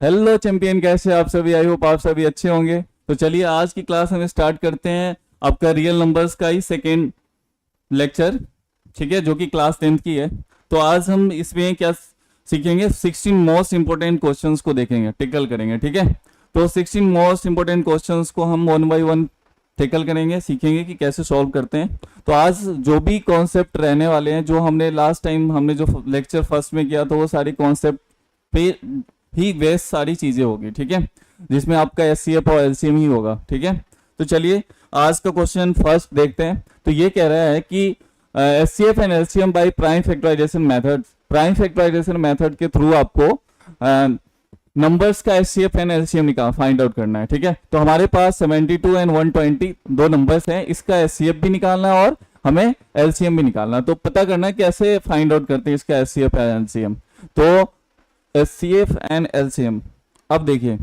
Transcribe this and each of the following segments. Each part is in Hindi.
हेलो चैंपियन, कैसे आप सभी? आई होप आप सभी अच्छे होंगे। तो चलिए आज की क्लास हम स्टार्ट करते हैं। आपका रियल नंबर्स का ही सेकेंड लेक्चर, ठीक है, जो कि क्लास 10th की है। तो आज हम इसमें क्या सीखेंगे? 16 मोस्ट इंपोर्टेंट क्वेश्चंस को देखेंगे, टिकल करेंगे, ठीक है। तो 16 मोस्ट इंपोर्टेंट क्वेश्चंस को हम वन बाय वन टिकल करेंगे, सीखेंगे कि कैसे सॉल्व करते हैं। तो आज जो भी कॉन्सेप्ट रहने वाले हैं, जो हमने लास्ट टाइम हमने जो लेक्चर फर्स्ट में किया, तो वो सारी कॉन्सेप्ट पे ही बेस सारी चीजें होगी, ठीक है, जिसमें आपका एचसीएफ और एलसीएम ही होगा, ठीक है। तो चलिए आज का क्वेश्चन फर्स्ट देखते हैं। तो ये कह रहा है कि HCF and LCM by prime factorization method. Prime factorization method के थ्रू आपको नंबर्स का एचसीएफ एंड एलसीएम निकाल फाइंड आउट करना है, ठीक है। तो हमारे पास 72 एंड 120 दो नंबर्स हैं, इसका एचसीएफ भी निकालना है और हमें एलसीएम भी निकालना है। तो पता करना है कैसे फाइंड आउट करते हैं इसका एचसीएफ एंड एलसीएम। तो एचसीएफ एंड एलसीएम, अब देखिए,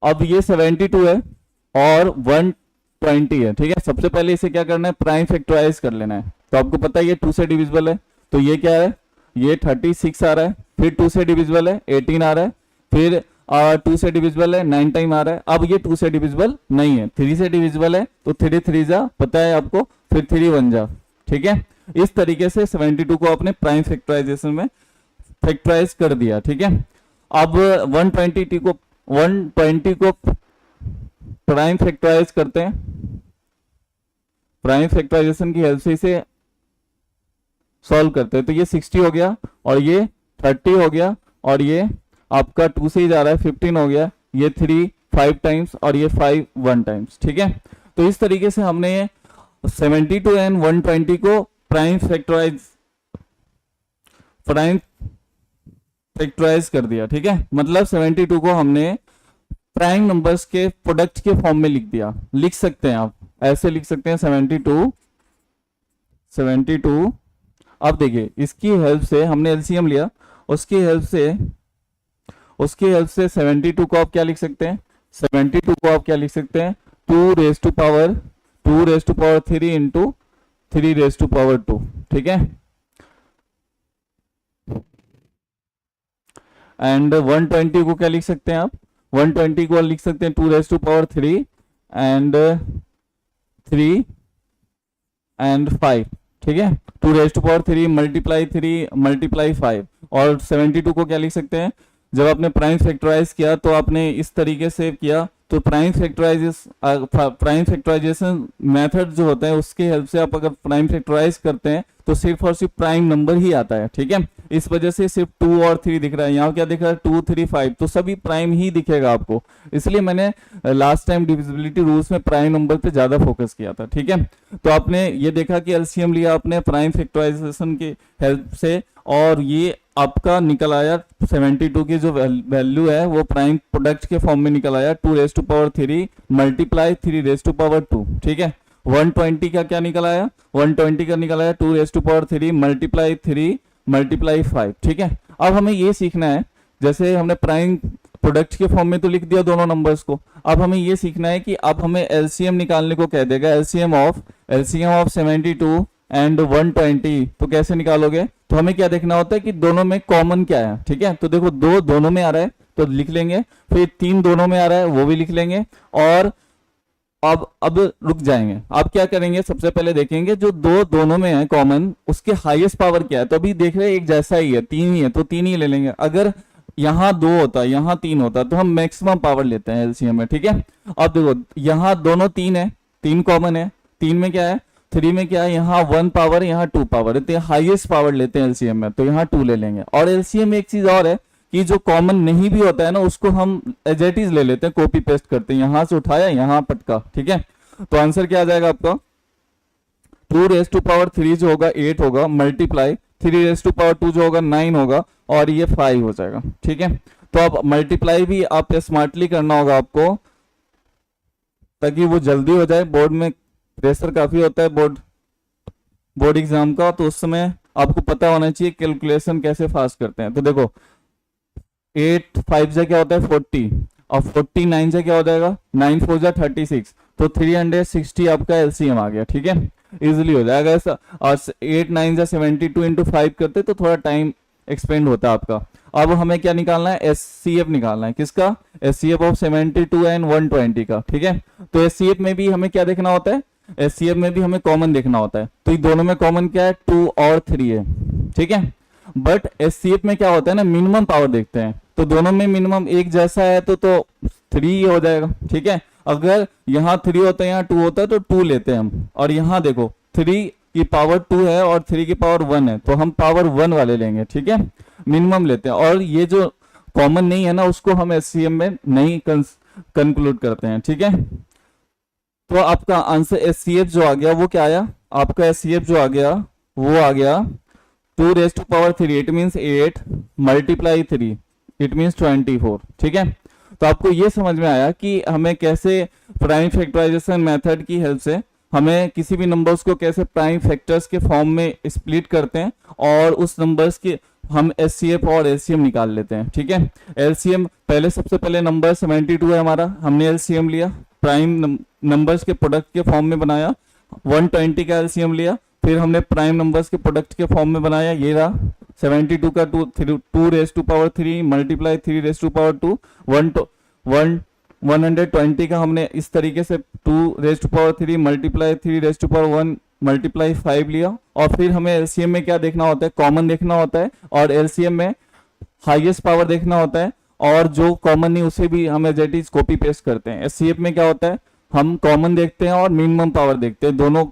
अब ये 72 है और 120 है, ठीक है। सबसे पहले इसे क्या करना है? प्राइम फैक्टराइज कर लेना है। तो आपको पता है ये 2 से डिविजिबल है, तो ये क्या है? ये 36 आ रहा है। फिर 2 से डिविजिबल है 18 आ रहा है। फिर 2 से डिविजिबल है 9 टाइम आ रहा है। अब ये 2 से डिविजिबल नहीं है, 3 से डिविजिबल है, तो 3 3 जा पता है आपको, फिर 3 1 जा, ठीक है। इस तरीके से 72 को अपने प्राइम फैक्टराइजेशन में फैक्टराइज कर दिया, ठीक है। अब 120 को प्राइम फैक्टराइज करते हैं। प्राइम फैक्टराइजेशन की हेल्प से इसे सॉल्व करते हैं। तो ये 60 हो गया और ये 30 हो गया और ये आपका 2 से ही जा रहा है 15 हो गया। ये 3 5 टाइम्स और ये 5 1 टाइम्स, ठीक है। तो इस तरीके से हमने 72 एंड 120 को प्राइम फैक्टराइज कर दिया, ठीक है। मतलब 72 को हमने प्राइम नंबर्स के प्रोडक्ट के फॉर्म में लिख दिया। लिख सकते हैं आप ऐसे, लिख सकते हैं 72। अब देखिए इसकी हेल्प से हमने एलसीएम लिया, उसकी हेल्प से 72 को आप क्या लिख सकते हैं? 72 को आप क्या लिख सकते हैं? 2 raise to power 3 into 3 raise to power 2, ठीक है। एंड 120 को क्या लिख सकते हैं आप? 120 को लिख सकते हैं 2 raise to power 3 and 3 and 5, ठीक है। 2 raise to power 3 multiply 3 multiply 5। और 72 को क्या लिख सकते हैं? जब आपने प्राइम फैक्टराइज किया तो आपने इस तरीके से किया, तो प्राइम फैक्टराइजेशन मेथड जो होता है उसके हेल्प से आप अगर प्राइम फैक्टराइज करते हैं तो सिर्फ और सिर्फ प्राइम नंबर ही आता है, ठीक है। इस वजह से सिर्फ 2 और 3 दिख रहा है। यहाँ क्या दिख रहा है? 2 3 5, तो सभी प्राइम ही दिखेगा आपको। इसलिए मैंने लास्ट टाइम डिविजिबिलिटी रूल्स में प्राइम नंबर पे ज्यादा फोकस किया था, ठीक है। तो आपने ये देखा कि एलसीएम लिया आपने प्राइम फैक्टराइजेशन की हेल्प से, और ये आपका निकल आया 72 की जो वैल्यू है वो प्राइम प्रोडक्ट के फॉर्म में निकल आया 2 raise to power 3 multiply 3 raise to power 2, ठीक है। 120 का क्या निकल आया? 120 का निकल आया 2 raise to power 3 multiply 3 multiply 5, ठीक है। अब हमें ये सीखना है, जैसे हमने प्राइम प्रोडक्ट के फॉर्म में तो लिख दिया दोनों नंबर्स को, अब हमें ये सीखना है कि अब हमें एलसीएम निकालने को कह देगा। एलसीएम ऑफ 72 एंड 120, तो कैसे निकालोगे? तो हमें क्या देखना होता है कि दोनों में कॉमन क्या है, ठीक है। तो देखो 2 दोनों में आ रहा है तो लिख लेंगे, फिर 3 दोनों में आ रहा है वो भी लिख लेंगे, और अब रुक जाएंगे। आप क्या करेंगे? सबसे पहले देखेंगे जो 2 दोनों में है कॉमन, उसके हाईएस्ट पावर क्या है। तो अभी देख रहे हैं एक जैसा ही है, 3 ही है, तो 3 ही ले लेंगे। अगर यहाँ 2 होता, यहाँ 3 होता, तो हम मैक्सिमम पावर लेते हैं एलसीएम में, ठीक है। अब देखो यहाँ दोनों 3 है, 3 कॉमन है, 3 में क्या है, 3 में क्या है, यहाँ 1 पावर यहाँ 2 पावर है, तो हाईएस्ट पावर लेते हैं एलसीएम में, तो यहाँ 2 ले लेंगे। और एलसीएम में एक चीज और है कि जो कॉमन नहीं भी होता है ना, उसको हम एज इट इज ले लेते हैं, कॉपी पेस्ट करते हैं, यहां से उठाया यहाँ पटका, ठीक है। तो आंसर क्या आ जाएगा आपका? 2 रेज टू पावर 3 जो होगा 8 होगा, मल्टीप्लाई 3 रेज टू पावर 2 जो होगा 9 होगा, और ये 5 हो जाएगा, ठीक है। तो अब मल्टीप्लाई भी आप स्मार्टली करना होगा आपको, ताकि वो जल्दी हो जाए। बोर्ड में प्रेशर काफी होता है बोर्ड एग्जाम का, तो उस समय आपको पता होना चाहिए कैलकुलेशन कैसे फास्ट करते हैं। तो देखो 8 5 से क्या होता है 40, और 49 से क्या हो जाएगा 9 4 जा 36, तो 360 आपका एलसीएम आ गया, ठीक है। इजिली हो जाएगा ऐसा। और 8 9 जा 72 इंटू 5 करते तो थोड़ा टाइम एक्सपेंड होता आपका। अब हमें क्या निकालना है, एचसीएफ निकालना है। किसका, एचसीएफ ऑफ 72 एंड 120 का। ठीक है, तो एचसीएफ में भी हमें क्या देखना होता है, एचसीएफ में भी हमें कॉमन देखना होता है। तो ये दोनों में कॉमन क्या है, 2 और 3 है। ठीक है, बट एचसीएफ में क्या होता है ना, मिनिमम पावर देखते हैं, तो दोनों में मिनिमम एक जैसा है तो 3 ही हो जाएगा। ठीक है, अगर यहाँ 3 होता है यहाँ 2 होता है तो 2 लेते हैं हम, और यहाँ देखो 3 की पावर 2 है और 3 की पावर 1 है, तो हम पावर 1 वाले लेंगे। ठीक है, मिनिमम लेते हैं, और ये जो कॉमन नहीं है ना उसको हम एचसीएफ में नहीं कंक्लूड करते हैं। ठीक है, तो आपका आंसर एचसीएफ जो आ गया वो क्या आया, आपका एचसीएफ जो आ गया वो आ गया 2 raise to power 3, it means 8 multiply 3, it means 24। ठीक है, तो आपको ये समझ में आया कि हमें कैसे प्राइम फैक्टराइजेशन मेथड की हेल्प से हमें किसी भी नंबर्स को कैसे प्राइम फैक्टर्स के फॉर्म में स्प्लिट करते हैं और उस नंबर्स के हम एचसीएफ और एलसीएम निकाल लेते हैं। ठीक है, एलसीएम पहले, सबसे पहले नंबर 72 है हमारा, हमने एलसीएम लिया, प्राइम नंबर्स के प्रोडक्ट के फॉर्म में बनाया, 120 का एलसीएम लिया, फिर हमने प्राइम नंबर्स के प्रोडक्ट के फॉर्म में बनाया, ये रहा 72 का 2 raise to power 3 multiply 3 raise to power 2, 120 का हमने इस तरीके से 2 raise to power 3 multiply 3 raise to power 1 multiply 5 लिया, और फिर हमें एलसीएम में क्या देखना होता है, कॉमन देखना होता है, और एलसीएम में हाईएस्ट पावर देखना होता है, और जो कॉमन नहीं उसे भी हम as it is copy paste करते हैं। एचसीएफ में क्या होता है, हम कॉमन देखते हैं और मिनिमम पावर देखते हैं, दोनों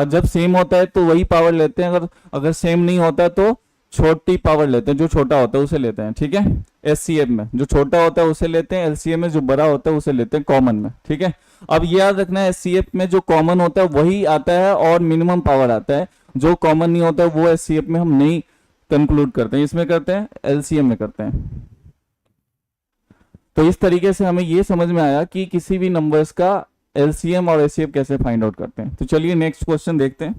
जब सेम होता है तो वही पावर लेते हैं, अगर सेम नहीं होता है तो छोटी पावर लेते हैं, जो छोटा होता है उसे लेते हैं। ठीक है, एचसीएफ में जो छोटा होता है उसे लेते हैं, एलसीएम में जो बड़ा होता है उसे लेते हैं कॉमन में। ठीक है, अब ये याद रखना है एचसीएफ में जो कॉमन होता है वही आता है और मिनिमम पावर आता है, जो कॉमन नहीं होता है वो एचसीएफ में हम नहीं कंक्लूड करते हैं, इसमें करते हैं, एलसीएम में करते हैं। तो इस तरीके से हमें ये समझ में आया कि किसी भी नंबर्स का एलसीएम और एचसीएफ कैसे फाइंड आउट करते हैं। तो चलिए नेक्स्ट क्वेश्चन देखते हैं।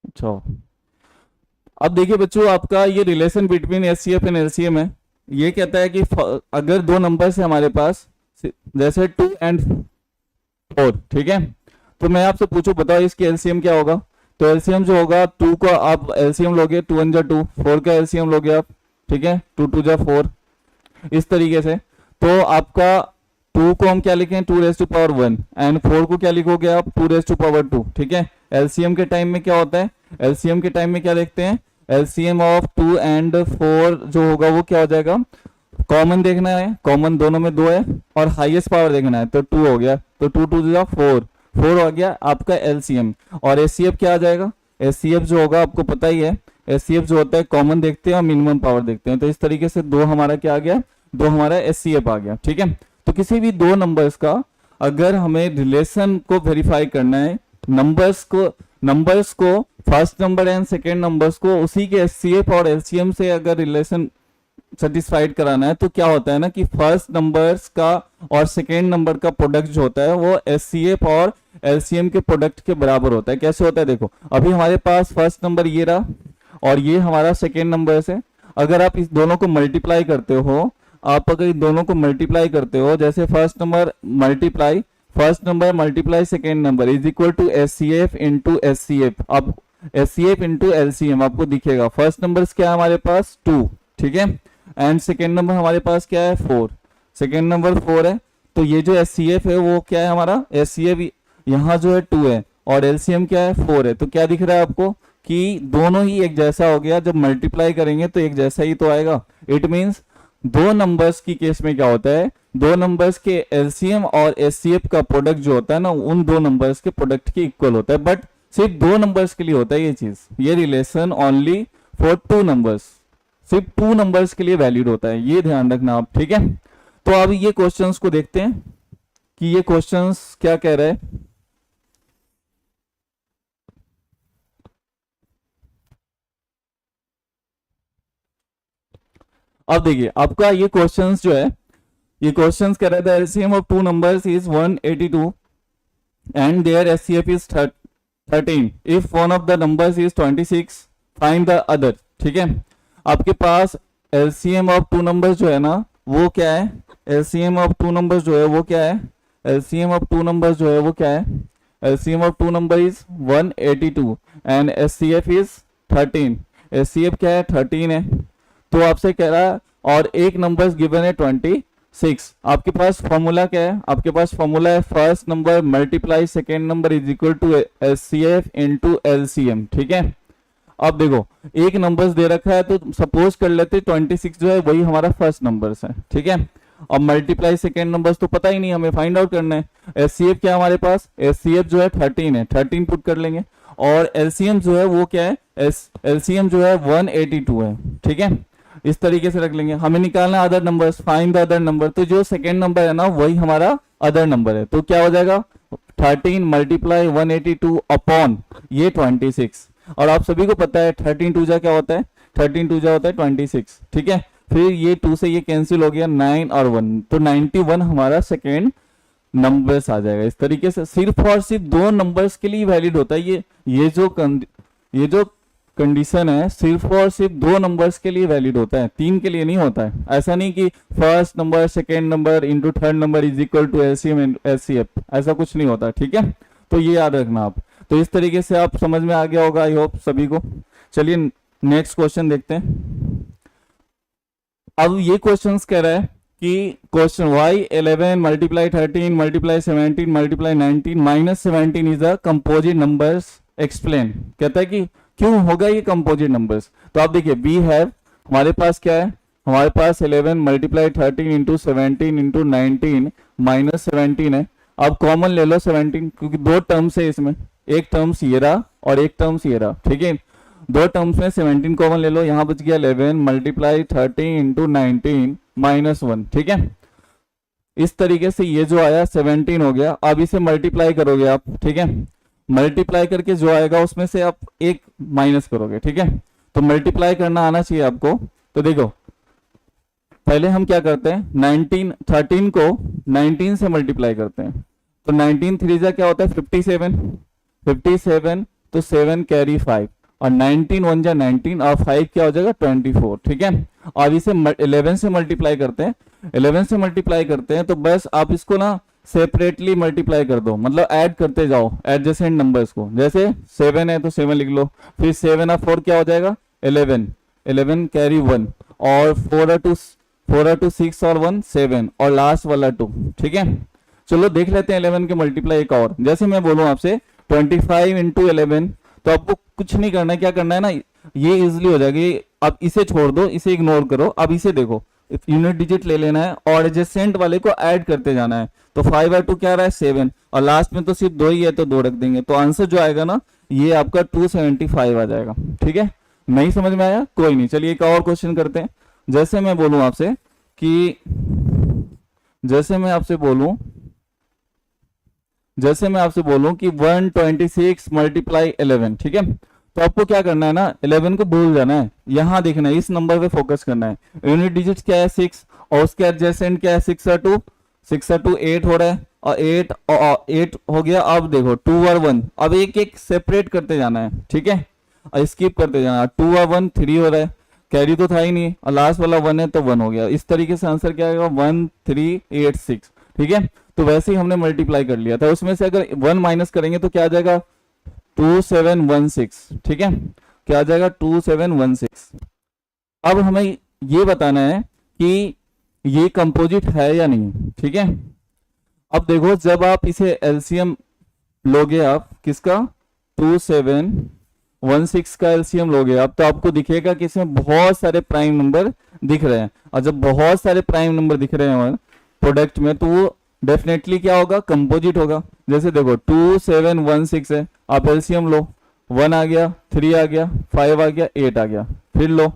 अच्छा, अब देखिए बच्चों, आपका ये relation between HCF and LCM है। ये कहता है कि अगर दो नंबर्स है हमारे पास, जैसे 2 एंड 4, ठीक है, तो मैं आपसे पूछूं, बताओ इसकी एलसीएम क्या होगा। तो एलसीएम जो होगा, 2 का आप एलसीएम लोगे 2 1 जा 2, 4 का एलसीएम लोगे आप, ठीक है, 2 2 जा 4, इस तरीके से। तो आपका 2 को हम क्या लिखें, 2 रेज टू पावर 1, एंड 4 को क्या लिखोगे आप, 2 रेज टू पावर 2। ठीक है, एलसीएम के टाइम में क्या होता है, एलसीएम के टाइम में क्या देखते हैं, एलसीएम ऑफ 2 एंड 4 जो होगा वो क्या हो जाएगा, कॉमन देखना है, कॉमन दोनों में 2 है, और हाईएस्ट पावर देखना है, तो 2 हो गया, तो 2 2 जा 4, 4 हो गया आपका एलसीएम। और एचसीएफ क्या आ जाएगा, एचसीएफ जो होगा आपको पता ही है, एचसीएफ जो होता है कॉमन देखते हैं और मिनिमम पावर देखते हैं। तो इस तरीके से 2 हमारा क्या आ गया, 2 हमारा एचसीएफ आ गया। ठीक है, तो किसी भी दो नंबर्स का अगर हमें रिलेशन को वेरीफाई करना है, नंबर्स को first number and second numbers को उसी के एचसीएफ और एलसीएम से अगर रिलेशन सेटिस्फाइड कराना है, तो क्या होता है ना कि फर्स्ट नंबर्स का और सेकेंड नंबर का प्रोडक्ट जो होता है वो एचसीएफ और एलसीएम के प्रोडक्ट के बराबर होता है। कैसे होता है, देखो अभी हमारे पास फर्स्ट नंबर ये रहा और ये हमारा सेकेंड नंबर है। अगर आप इस दोनों को मल्टीप्लाई करते हो, आप अगर इन दोनों को मल्टीप्लाई करते हो, जैसे first number multiply second number is equal to HCF into HCF. अब एचसीएफ इंटू एलसीएम आपको दिखेगा, फर्स्ट नंबर क्या है हमारे पास 2, ठीक है, एंड सेकेंड नंबर हमारे पास क्या है 4, सेकेंड नंबर 4 है। तो ये जो एचसीएफ है वो क्या है हमारा, एचसीएफ यहाँ जो है 2 है और एलसीएम क्या है 4 है। तो क्या दिख रहा है आपको कि दोनों ही एक जैसा हो गया, जब मल्टीप्लाई करेंगे तो एक जैसा ही तो आएगा। इट मीन्स दो नंबर्स की केस में क्या होता है, दो नंबर्स के एलसीएम और एचसीएफ का प्रोडक्ट जो होता है ना, उन दो नंबर्स के प्रोडक्ट के इक्वल होता है। बट सिर्फ दो नंबर्स के लिए होता है ये चीज, ये रिलेशन ओनली फॉर 2 नंबर्स, सिर्फ 2 नंबर्स के लिए वैलिड होता है, ये ध्यान रखना आप। ठीक है, तो अब ये क्वेश्चंस को देखते हैं कि ये क्वेश्चंस क्या कह रहे हैं। अब देखिए आपका ये क्वेश्चंस जो है, ये क्वेश्चंस कह रहा था LCM of 2 numbers is 182 and their HCF is 13 if one of the numbers is 26 find the other. ठीक है, आपके पास एलसीएम ऑफ 2 नंबर्स जो है ना वो क्या है, एलसीएम ऑफ टू नंबर्स जो है वो क्या है, एलसीएम ऑफ टू नंबर्स जो है वो क्या है, LCM of two number is 182 and HCF is 13। HCF क्या है, 13 है। तो आपसे कह रहा है और एक नंबर गिवन है 26। आपके पास फॉर्मूला क्या है, आपके पास फॉर्मूला है first number multiply second number is equal to HCF into LCM. ठीक है, अब देखो एक नंबर्स दे रखा है तो सपोज कर लेते 26 जो है वही हमारा फर्स्ट नंबर्स है। ठीक है, अब मल्टीप्लाई सेकेंड नंबर्स तो पता ही नहीं, हमें फाइंड आउट करना है। एचसीएफ क्या हमारे पास, एचसीएफ जो है 13 है, 13 पुट कर लेंगे। और एलसीएम जो है वो क्या है, एलसीएम जो है 182 है। ठीक है, इस तरीके से रख लेंगे। हमें निकालना other numbers, find the other number. तो जो सेकेंड नंबर है ना वही हमारा अदर नंबर है। तो क्या हो जाएगा, 13 मल्टीप्लाई 182 अपॉन ये 26। और आप सभी को पता है 13 टू जा क्या होता है, 13 टू जा होता है 26। ठीक है, फिर ये 2 से ये कैंसिल हो गया, 9 और 1, तो 91 हमारा सेकेंड नंबर्स आ जाएगा। इस तरीके से सिर्फ और सिर्फ दो नंबर्स के लिए वैलिड होता है ये जो कंडीशन है सिर्फ और सिर्फ दो नंबर्स के लिए वैलिड होता है, तीन के लिए नहीं होता है। ऐसा नहीं कि first number second number into third number is equal to LCM and HCF, ऐसा कुछ नहीं होता। ठीक है, तो ये याद रखना आप। तो इस तरीके से आप समझ में आ गया होगा आई होप सभी को। चलिए नेक्स्ट क्वेश्चन देखते हैं। अब ये क्वेश्चन कह रहा है कि question Y 11 multiply 13 multiply 17 multiply 19 minus 17 is a composite numbers explain. कहता है कि क्यों होगा ये कंपोजिट नंबर्स। तो आप देखिए वी हैव, हमारे पास क्या है, हमारे पास 11 मल्टीप्लाई 13 इंटू 17 इंटू 19 माइनस 17 है। अब कॉमन ले लो 17 क्योंकि दो टर्म्स है इसमें, एक टर्म्स ये रहा और एक टर्म्स ये रहा। ठीक है, दो टर्म्स में 17 कॉमन ले लो, यहाँ बच गया 11 मल्टीप्लाई 13 इंटू 19 माइनस 1। ठीक है, इस तरीके से ये जो आया 17 हो गया। अब इसे मल्टीप्लाई करोगे आप। ठीक है, मल्टीप्लाई करके जो आएगा उसमें से आप एक माइनस करोगे। ठीक है, तो मल्टीप्लाई करना आना चाहिए आपको। तो देखो पहले हम क्या करते हैं, 13 को 19 से मल्टीप्लाई करते हैं। तो 19 3 जा क्या होता है 57 तो 7 कैरी 5 और 19 1 जा 19 और 5 क्या हो जाएगा 24। ठीक है, अब इसे 11 से मल्टीप्लाई करते हैं। 11 से मल्टीप्लाई करते हैं तो बस आप इसको ना सेपरेटली मल्टीप्लाई कर दो, मतलब ऐड करते जाओ एडजेसेंट नंबर्स को। जैसे 7 है तो 7 लिख लो, फिर 7 और 4 क्या हो जाएगा 11 कैरी 1 और 4 टू 6 और 1 7 और लास्ट वाला 2। ठीक है, चलो देख लेते हैं 11 के मल्टीप्लाई एक और। जैसे मैं बोलूं आपसे 25 इंटू 11 तो आपको कुछ नहीं करना है, क्या करना है ना ये इजिली हो जाएगी। अब इसे छोड़ दो, इसे इग्नोर करो। अब इसे देखो यूनिट डिजिट ले लेना है और एडजेसेंट वाले को ऐड करते जाना है। तो 5 और 2 क्या रहा है 7 और लास्ट में तो सिर्फ 2 ही है तो 2 रख देंगे। तो आंसर जो आएगा ना ये आपका 275 आ जाएगा। ठीक है, नहीं समझ में आया कोई नहीं। चलिए एक और क्वेश्चन करते हैं। जैसे मैं बोलूं आपसे कि जैसे मैं आपसे बोलूं कि 126 मल्टीप्लाई 11। ठीक है, तो आपको क्या करना है ना 11 को भूल जाना है, यहां देखना है, इस नंबर पे फोकस करना है। यूनिट डिजिट क्या है 6 और उसके एडजेसेंट क्या है 6 और 2 8 हो रहा है और 8 हो गया। अब देखो 2 और 1 अब एक एक सेपरेट करते जाना है। ठीक है, और स्किप करते जाना। 2 और 1 3 हो रहा है, कैरी तो था ही नहीं और लास्ट वाला 1 है तो 1 हो गया। इस तरीके से आंसर क्या आएगा 1386। ठीक है, तो वैसे ही हमने मल्टीप्लाई कर लिया था। उसमें से अगर 1 माइनस करेंगे तो क्या आ जाएगा 2716। ठीक है, क्या आ जाएगा 2716। अब हमें ये बताना है कि ये कंपोजिट है या नहीं। ठीक है, अब देखो जब आप इसे एलसीएम लोगे आप किसका 2716 का एलसीएम लोगे आप तो आपको दिखेगा कि इसमें बहुत सारे प्राइम नंबर दिख रहे हैं। और जब बहुत सारे प्राइम नंबर दिख रहे हैं प्रोडक्ट में तो वो डेफिनेटली क्या होगा कंपोजिट होगा। जैसे देखो 2716 है, आप एलसीएम लो 1 आ गया 3 आ गया 5 आ गया 8 आ गया, फिर लो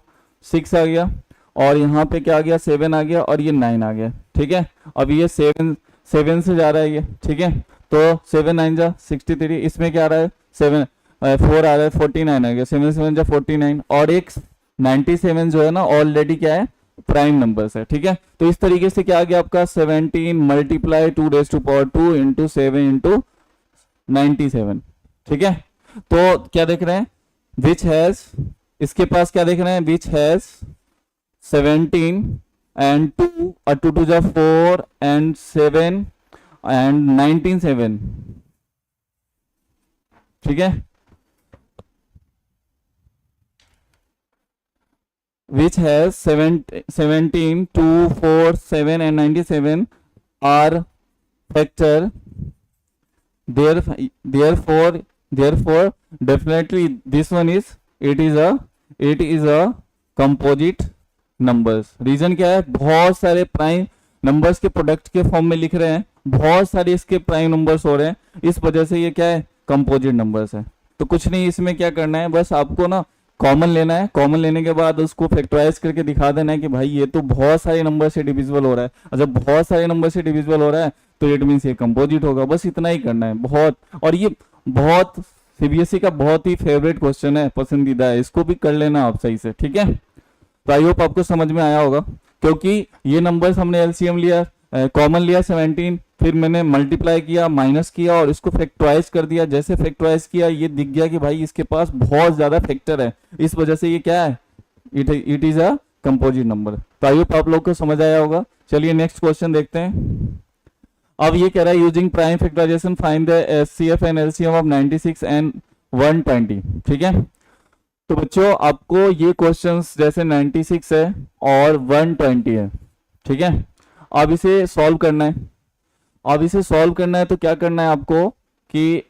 6 आ गया और यहाँ पे क्या आ गया 7 आ गया और ये 9 आ गया। ठीक है, अब ये 7 से जा रहा है ये। ठीक है, तो 7 9 जा 63, इसमें क्या आ रहा है 4 आ रहा है 49 आ गया, 7 7 जा 49 और एक 97 जो है ना ऑलरेडी क्या है प्राइम नंबर्स है। ठीक है, तो इस तरीके से क्या आ गया आपका 17 मल्टीप्लाई 2⁻² इंटू 7 इंटू 97। ठीक है, तो क्या देख रहे हैं विच हैज, इसके पास क्या देख रहे हैं विच हैज 17 and 2 2 2 जा 4 and 7 and 19 7, ठीक है, which has 17 2 4 7 and 97 are factor, therefore definitely this one is it is a composite numbers. Reason क्या है, बहुत सारे प्राइम नंबर्स के प्रोडक्ट के फॉर्म में लिख रहे हैं, बहुत सारे इसके प्राइम नंबर्स हो रहे हैं, इस वजह से ये क्या है, कंपोजिट नंबर्स है। तो कुछ नहीं, इसमें क्या करना है, बस आपको ना कॉमन लेना है, कॉमन लेने के बाद उसको फैक्टराइज करके दिखा देना है कि भाई ये तो बहुत सारे नंबर से डिविजिबल हो रहा है, और जब बहुत सारे नंबर से डिविजिबल हो रहा है तो इट मीन्स ये कंपोजिट होगा। बस इतना ही करना है, बहुत। और ये बहुत सीबीएसई का बहुत ही फेवरेट क्वेश्चन है, पसंदीदा है, इसको भी कर लेना आप सही से, ठीक है। तो आई होप आपको समझ में आया होगा, क्योंकि ये नंबर्स हमने एलसीएम लिया, कॉमन लिया 17, फिर मैंने मल्टीप्लाई किया, माइनस किया और इसको फैक्टराइज कर दिया। जैसे फैक्टराइज किया ये दिख गया कि भाई इसके पास बहुत ज्यादा फैक्टर है, इस वजह से ये क्या है, it is a composite number. तो आई होप आप लोग को समझ आया होगा। चलिए नेक्स्ट क्वेश्चन देखते हैं। अब ये कह रहा है using prime factorization find the HCF and LCM of 96 and 120, ठीक है। तो बच्चों आपको ये क्वेश्चंस जैसे 96 है और 120 है, ठीक है, अब इसे सॉल्व करना है। अब इसे सॉल्व करना है तो क्या करना है आपको कि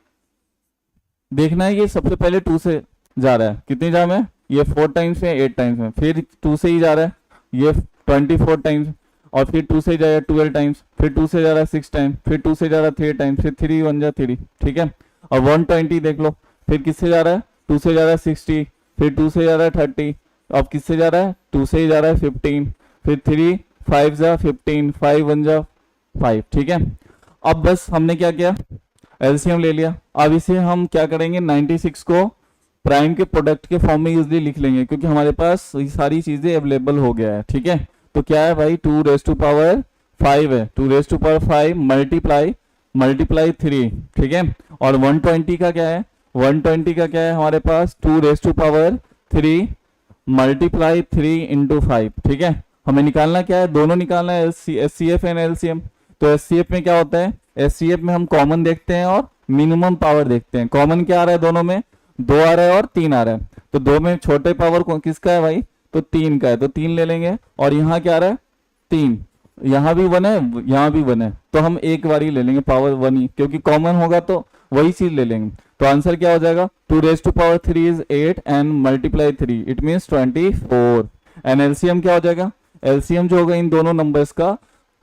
देखना है कि सबसे पहले 2 से जा रहा है, कितनी जा में, ये 4 टाइम्स है, 8 टाइम्स में, फिर 2 से ही जा रहा है, ये 24 टाइम्स, और फिर 2 से जाएगा 12 टाइम्स, फिर 2 से जा रहा है 6 टाइम्स, फिर 2 से जा रहा है 3 टाइम्स, फिर 3 1 जा 3, ठीक है। और 120 देख लो, फिर किससे जा रहा है, 2 से जा रहा है 60, फिर 2 से जा रहा है 30, अब किससे जा रहा है, 2 से ही जा रहा है 15, फिर 3 5 जा 15, 5 1 जा 5, ठीक है। अब बस हमने क्या किया, एलसीएम ले लिया। अब इसे हम क्या करेंगे, 96 को प्राइम के प्रोडक्ट के फॉर्म में यूजली लिख लेंगे, क्योंकि हमारे पास ये सारी चीजें अवेलेबल हो गया है, ठीक है। तो क्या है भाई, 2 रेज़ टू पावर 5 है, 2 रेज़ टू पावर 5 मल्टीप्लाई 3, ठीक है। और 120 का क्या है, 120 का क्या है हमारे पास, 2 raise to power 3 multiply 3 into 5, ठीक है। हमें निकालना क्या है, दोनों निकालना है, एचसीएफ एंड एलसीएम। तो एचसीएफ में क्या होता है, एचसीएफ में हम कॉमन देखते हैं और मिनिमम पावर देखते हैं। कॉमन क्या आ रहा है दोनों में, 2 आ रहा है और 3 आ रहा है, तो 2 में छोटे पावर किसका है भाई, तो 3 का है, तो 3 ले लेंगे। और यहाँ क्या आ रहा है, 3, यहाँ भी 1 है, यहाँ भी 1 है, तो हम एक बार ही ले लेंगे पावर 1 ही, क्योंकि कॉमन होगा तो वही चीज ले लेंगे। तो आंसर क्या हो जाएगा, 2 raise to power 3 is 8 and multiply 3 it means 24। And LCM क्या हो जाएगा, एलसीएम जो होगा इन दोनों नंबर्स का,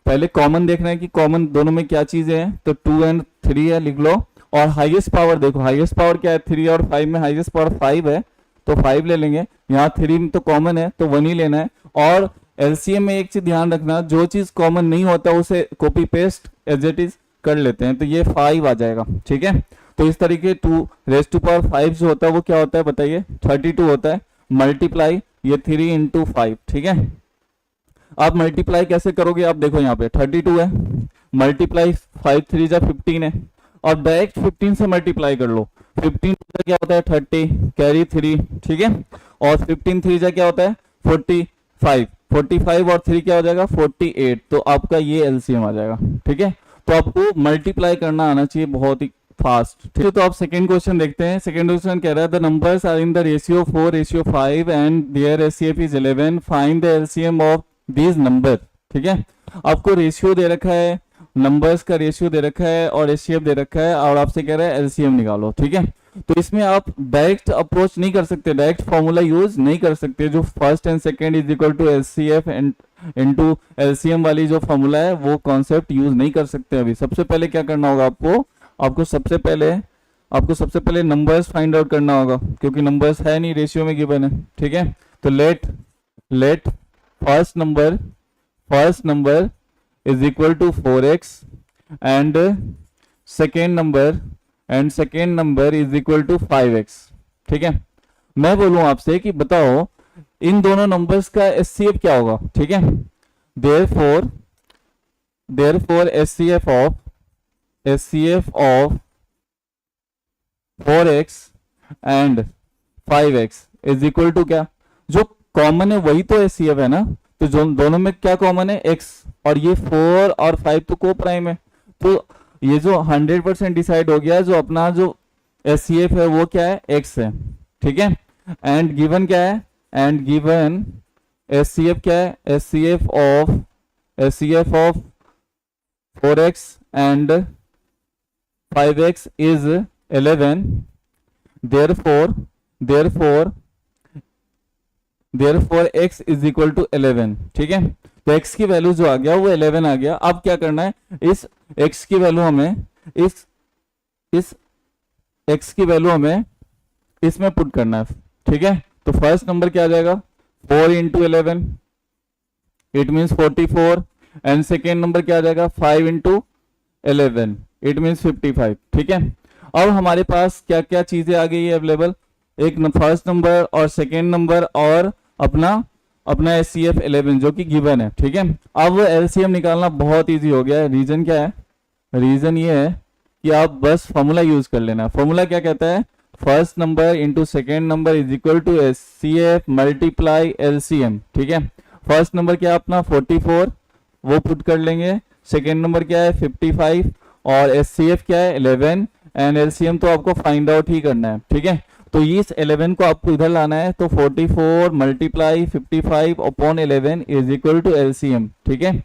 पहले कॉमन देखना है कि कॉमन दोनों में क्या चीजें हैं, तो 2 एंड 3 है, लिख लो। और हाईएस्ट पावर देखो, हाईएस्ट पावर क्या है, 3 और 5 में हाईएस्ट पावर 5 है, तो 5 ले लेंगे। यहाँ 3 तो कॉमन है तो 1 ही लेना है। और एलसीएम में एक चीज ध्यान रखना, जो चीज कॉमन नहीं होता उसे copy paste as it is कर लेते हैं, तो ये 5 आ जाएगा, ठीक है। तो इस तरीके 2 रेज़ टू पावर 5 जो होता है वो क्या होता है बताइए, 32 होता है, मल्टीप्लाई ये 3 इंटू 5, ठीक है। आप मल्टीप्लाई कैसे करोगे, आप देखो यहाँ पे 32 है, मल्टीप्लाई 5 3 जा 15 है, और डायरेक्ट 15 से मल्टीप्लाई कर लो। 15 क्या होता है 30, कैरी 3, ठीक है। और 15 3 जा क्या होता है 45, 45 और 3 क्या हो जाएगा 48, तो आपका ये एलसीएम आ जाएगा, ठीक है। तो आपको मल्टीप्लाई करना आना चाहिए बहुत ही फास्ट, ठीक है। तो आप सेकंड क्वेश्चन देखते हैं। सेकंड क्वेश्चन कह रहा है the numbers are in the ratio 4:5 and their HCF is 11, find the LCM of these number, ठीक है। आपको रेशियो दे रखा है, नंबर्स का रेशियो दे रखा है और एचसीएफ दे रखा है, और आपसे कह रहा है एलसीएम निकालो, ठीक है। तो इसमें आप डायरेक्ट अप्रोच नहीं कर सकते, डायरेक्ट फॉर्मूला यूज नहीं कर सकते, जो first and second is equal to HCF into LCM वाली जो फॉर्मूला है वो कॉन्सेप्ट यूज नहीं कर सकते। अभी सबसे पहले क्या करना होगा आपको सबसे पहले नंबर्स फाइंड आउट करना होगा, क्योंकि नंबर्स है नहीं, रेशियो में गिवन है, ठीक है। तो let first number is equal to 4x and second number is equal to 5x, ठीक है। मैं बोलूं आपसे कि बताओ इन दोनों नंबर्स का एचसीएफ क्या होगा, ठीक है। therefore HCF of 4x and 5x is equal to क्या, जो कॉमन है वही तो एचसीएफ है ना, तो जो दोनों में क्या कॉमन है, x, और ये 4 और 5 तो को प्राइम है, तो ये जो 100% डिसाइड हो गया, जो अपना जो SCF है वो क्या है, x है, ठीक है। एंड गिवन क्या है, एंड गिवन SCF क्या है, SCF of 4x and 5x is 11, therefore x is equal to 11, ठीक है। तो x की वैल्यू जो आ गया वो 11 आ गया। अब क्या करना है, इस x की वैल्यू हमें इस x की वैल्यू हमें इसमें पुट करना है, ठीक है। तो फर्स्ट नंबर क्या आ जाएगा, 4 into 11, it means 44, and second number क्या आ जाएगा, 5 इंटू 11, इट मीन्स 55, ठीक है। अब हमारे पास क्या क्या चीजें आ गई है अवेलेबल, एक फर्स्ट नंबर और सेकेंड नंबर और अपना SCF 11 जो कि गिवन है, ठीक है। अब LCM निकालना बहुत इजी हो गया है। रीजन क्या है, रीजन ये है कि आप बस फॉर्मूला यूज कर लेना। फॉर्मूला क्या कहता है, first number into second number is equal to SCF multiply LCM, ठीक है। फर्स्ट नंबर क्या है अपना 44, वो पुट कर लेंगे, सेकेंड नंबर क्या है 55, और SCF क्या है 11, एंड LCM तो आपको फाइंड आउट ही करना है, ठीक है। तो इस 11 को आपको इधर लाना है, तो 44 multiply 55 upon 11 is equal to LCM, ठीक है।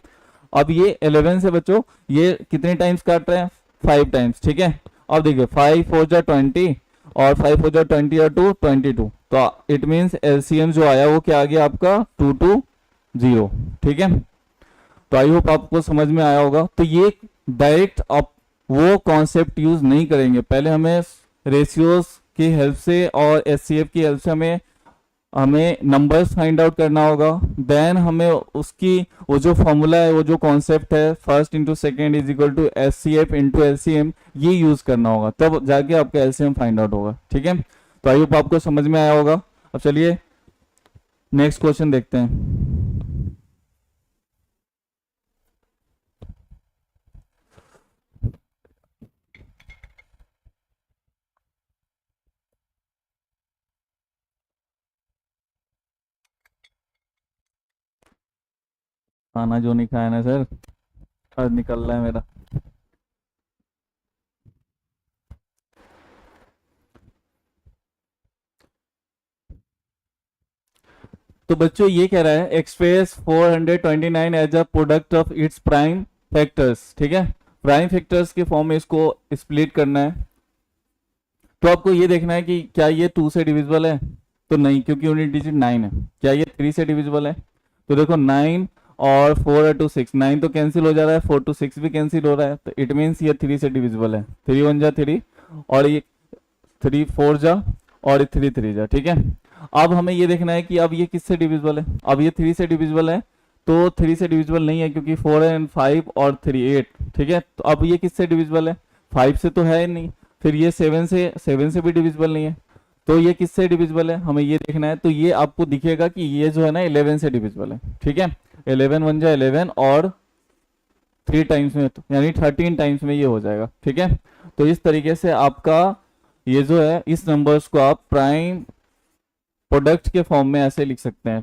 अब ये 11 से बच्चों ये कितने टाइम्स काट रहे हैं, 5 टाइम्स, ठीक है। अब देखिए 5 4 जा 20 और 5 4 जा 20 और 2 22, तो इट मीन्स LCM जो आया वो क्या आ गया आपका 220, ठीक है। तो आई होप आपको समझ में आया होगा। तो ये डायरेक्ट आप वो कॉन्सेप्ट यूज नहीं करेंगे, पहले हमें रेशियोज की हेल्प से और SCF की हेल्प से हमें नंबर्स फाइंड आउट करना होगा। देन हमें उसकी वो जो फॉर्मूला है, वो जो कॉन्सेप्ट है first into second is equal to SCF into LCM, ये यूज करना होगा, तब जाके आपका LCM फाइंड आउट होगा, ठीक है। तो आई होप आपको समझ में आया होगा। अब चलिए नेक्स्ट क्वेश्चन देखते हैं। खाना जो नहीं खाया ना सर, आज निकल रहा है मेरा। तो बच्चों ये कह रहा है express 429 as a product of its prime factors, ठीक है। प्राइम फैक्टर्स के फॉर्म में इसको स्प्लिट करना है। तो आपको ये देखना है कि क्या ये 2 से डिविजिबल है, तो नहीं, क्योंकि यूनिट डिजिट 9 है। क्या ये 3 से डिविजिबल है, तो देखो 9 और 4 टू 6, 9 तो कैंसिल हो जा रहा है, 4 टू 6 भी कैंसिल हो रहा है, तो इट मीन्स ये 3 से डिविजिबल है। 3 1 जा 3 और ये 3 4 जा और 3 3 जा, ठीक है। अब हमें ये देखना है कि अब ये किससे डिविजिबल है। अब ये 3 से डिविजिबल है, तो 3 से डिविजिबल नहीं है क्योंकि 4 एंड 5 और 3 8, ठीक है। तो अब ये किससे डिविजिबल है, 5 से तो है ही नहीं, फिर ये 7 से भी डिविजिबल नहीं है, तो ये किससे डिविजिबल है हमें ये देखना है। तो ये आपको दिखेगा कि ये जो है ना 11 से डिविजिबल है, ठीक है। 11 1 जा 11 और 3 टाइम्स में, तो यानी 13 टाइम्स में ये हो जाएगा, ठीक है। तो इस तरीके से आपका ये जो है इस नंबर्स को आप प्राइम प्रोडक्ट के फॉर्म में ऐसे लिख सकते हैं,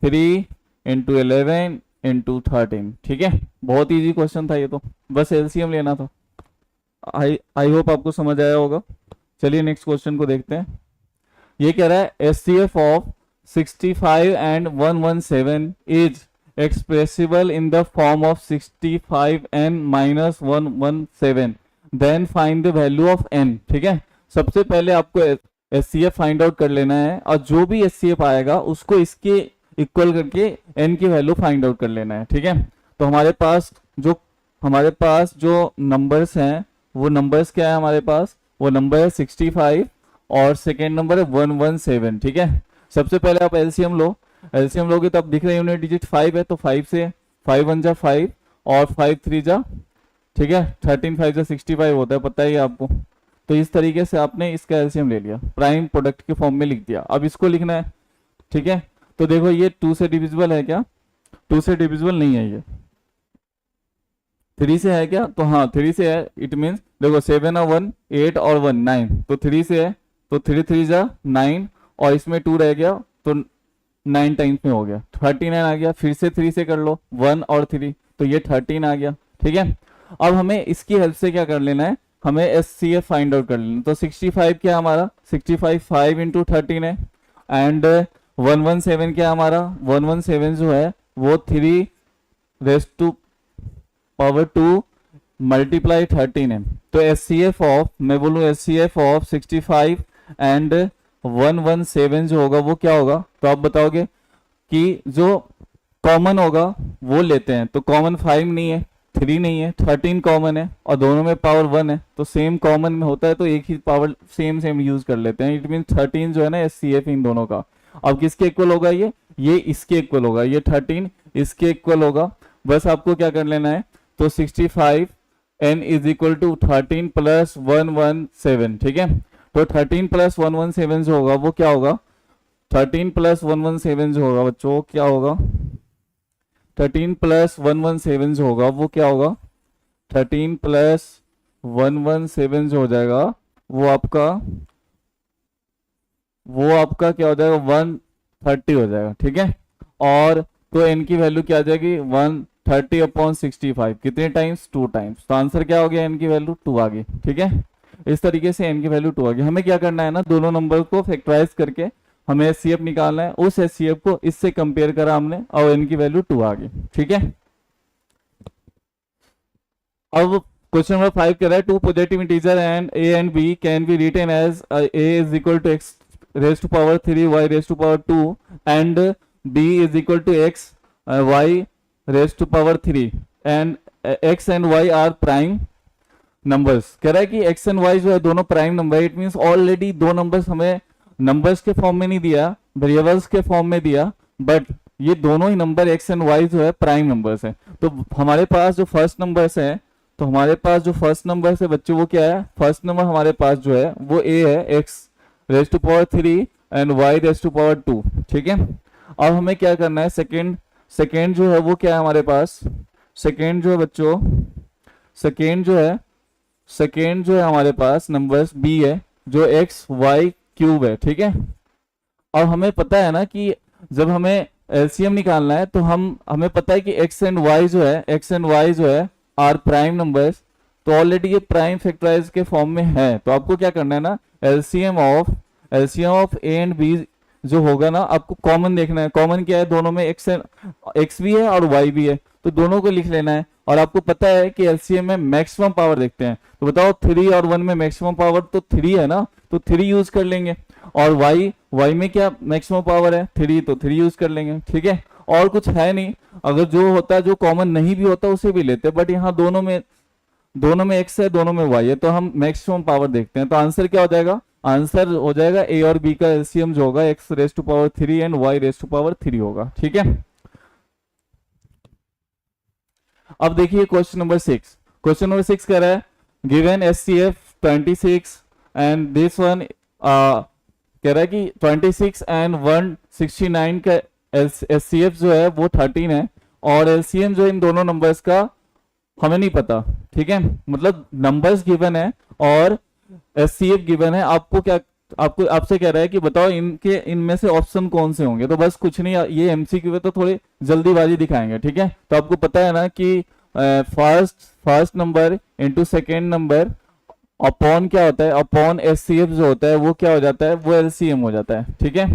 3 इंटू 11 इंटू 13, ठीक है। बहुत इजी क्वेश्चन था ये, तो बस LCM लेना था। आई होप आपको समझ आया होगा। चलिए नेक्स्ट क्वेश्चन को देखते हैं। ये कह रहा है SCF of 65 and 117 is expressible in the form of 65 n minus 117, then find the value of n, ठीक है। सबसे पहले आपको SCF फाइंड आउट कर लेना है, और जो भी SCF आएगा उसको इसके इक्वल करके n की वैल्यू फाइंड आउट कर लेना है, ठीक है। तो हमारे पास जो नंबर्स हैं वो नंबर्स क्या है हमारे पास, वो नंबर है 65 और सेकेंड नंबर है 117, ठीक है। सबसे पहले आप LCM लो, LCM लोगे तो अब दिख रहा है यूनिट डिजिट 5 है, तो 5 से 5 1 जा 5 और 5 3 जा, ठीक है, 13 5 जा 65 होता है, पता ही है आपको। तो इस तरीके से आपने इसका LCM ले लिया, प्राइम प्रोडक्ट के फॉर्म में लिख दिया। अब इसको लिखना है, ठीक है। तो देखो ये 2 से डिविजिबल है क्या, 2 से डिविजिबल नहीं है, ये 3 से है क्या, तो हाँ 3 से है। इट मीन्स देखो 7 और 1 8 और 1 9, तो 3 से है, तो 3 3 जा 9 और इसमें 2 रह गया, तो 9 टाइम्स में हो गया, 39 आ गया। फिर से 3 से कर लो, 1 और 3, तो ये 13 आ गया। ठीक है, अब हमें इसकी हेल्प से क्या कर लेना है, हमें SCF फाइंड आउट कर लेना। तो 65 क्या हमारा, 65 5 इंटू 13 है, एंड 117 क्या हमारा, 117 जो है वो 3 रेस्ट टू पावर 2 मल्टीप्लाई 13 है। तो SCF ऑफ, मैं बोलूँ SCF ऑफ 65 एंड 117 जो होगा वो क्या होगा, तो आप बताओगे कि जो कॉमन होगा वो लेते हैं। तो कॉमन 5 नहीं है, 3 नहीं है, 13 कॉमन है और दोनों में पावर 1 है, तो सेम कॉमन में होता है तो एक ही पावर सेम यूज कर लेते हैं। इट मीन 13 जो है ना SCF इन दोनों का। अब किसके इक्वल होगा, ये इसके इक्वल होगा, ये 13 इसके इक्वल होगा। बस आपको क्या कर लेना है, तो 65 n is equal to 13 plus 117। ठीक है, तो 13 प्लस 117 जो होगा वो क्या होगा, 13 प्लस 117 जो होगा बच्चों क्या होगा, 13 प्लस 117 जो होगा वो क्या होगा, 13 प्लस 117 जो हो जाएगा वो आपका क्या हो जाएगा, 130 हो जाएगा। ठीक है, और तो n की वैल्यू क्या आ जाएगी, 130 अपॉन 65, कितने टाइम्स, 2 टाइम्स। तो आंसर क्या हो गया, n की वैल्यू 2 आ गई। ठीक है, इस तरीके से n की वैल्यू 2 आ गई। हमें क्या करना है ना, दोनों नंबर को फैक्टराइज करके हमें SCF निकालना है। उस SCF को इससे कंपेयर करा हमने और n की वैल्यू 2 आ गई। ठीक है, अब क्वेश्चन नंबर 5 कह रहा है, 2 positive integer and a and b can be written as a is equal to x raise to power 3 y raise to power 2 and b is equal to x y raise to power 3 and x and y are prime numbers. कह रहा है कि x एंड y जो है दोनों prime number. It means already दो नंबर्स हमें नंबर्स के फॉर्म में नहीं दिया, वेरिएबल्स के फॉर्म में दिया, बट ये दोनों ही नंबर x एंड y जो है प्राइम नंबर्स हैं। तो हमारे पास जो फर्स्ट नंबर्स है, तो हमारे पास जो फर्स्ट नंबर है बच्चों वो क्या है, फर्स्ट नंबर हमारे पास जो है वो a है, x raise to power 3 and y raise to power 2। ठीक है, अब हमें क्या करना है, सेकेंड जो है वो क्या है हमारे पास, सेकेंड जो है बच्चों, सेकेंड जो है हमारे पास नंबर्स b है जो x y क्यूब है। ठीक है, अब हमें पता है ना कि जब हमें एलसीएम निकालना है तो हमें पता है कि x एंड y जो है आर प्राइम नंबर्स। तो ऑलरेडी ये प्राइम फैक्टराइज के फॉर्म में है। तो आपको क्या करना है ना, LCM of a and b जो होगा ना, आपको कॉमन देखना है। कॉमन क्या है, दोनों में x भी है और y भी है, तो दोनों को लिख लेना है। और आपको पता है कि एलसीएम में मैक्सिमम पावर देखते हैं, तो बताओ 3 और 1 में मैक्सिमम पावर तो 3 है ना, तो 3 यूज कर लेंगे। और y में क्या मैक्सिमम पावर है, 3, तो 3 यूज कर लेंगे। ठीक है, और कुछ है नहीं। अगर जो होता है, जो कॉमन नहीं भी होता उसे भी लेते, बट यहाँ दोनों में x है, दोनों में y है, तो हम मैक्सिमम पावर देखते हैं। तो आंसर क्या हो जाएगा, आंसर हो जाएगा a और b का एलसीएम जो होगा x raise to power 3 and y raise to power 3 होगा। ठीक है, अब देखिए क्वेश्चन नंबर 6 कह रहा है, given SCF 26 and this one, कह रहा है कि 26 एंड 169 का SCF जो है वो 13 है, और एलसीएम जो इन दोनों नंबर्स का हमें नहीं पता। ठीक है, मतलब नंबर्स गिवन है और SCF गिवन है। आपसे कह रहा है कि बताओ इनमें से ऑप्शन कौन से होंगे। तो बस कुछ नहीं, ये एमसीक्यू है तो थोड़ी जल्दीबाजी दिखाएंगे। ठीक है, तो आपको पता है ना कि first number into second number upon क्या होता है, अपॉन SCF जो होता है वो क्या हो जाता है, वो LCM हो जाता है। ठीक है,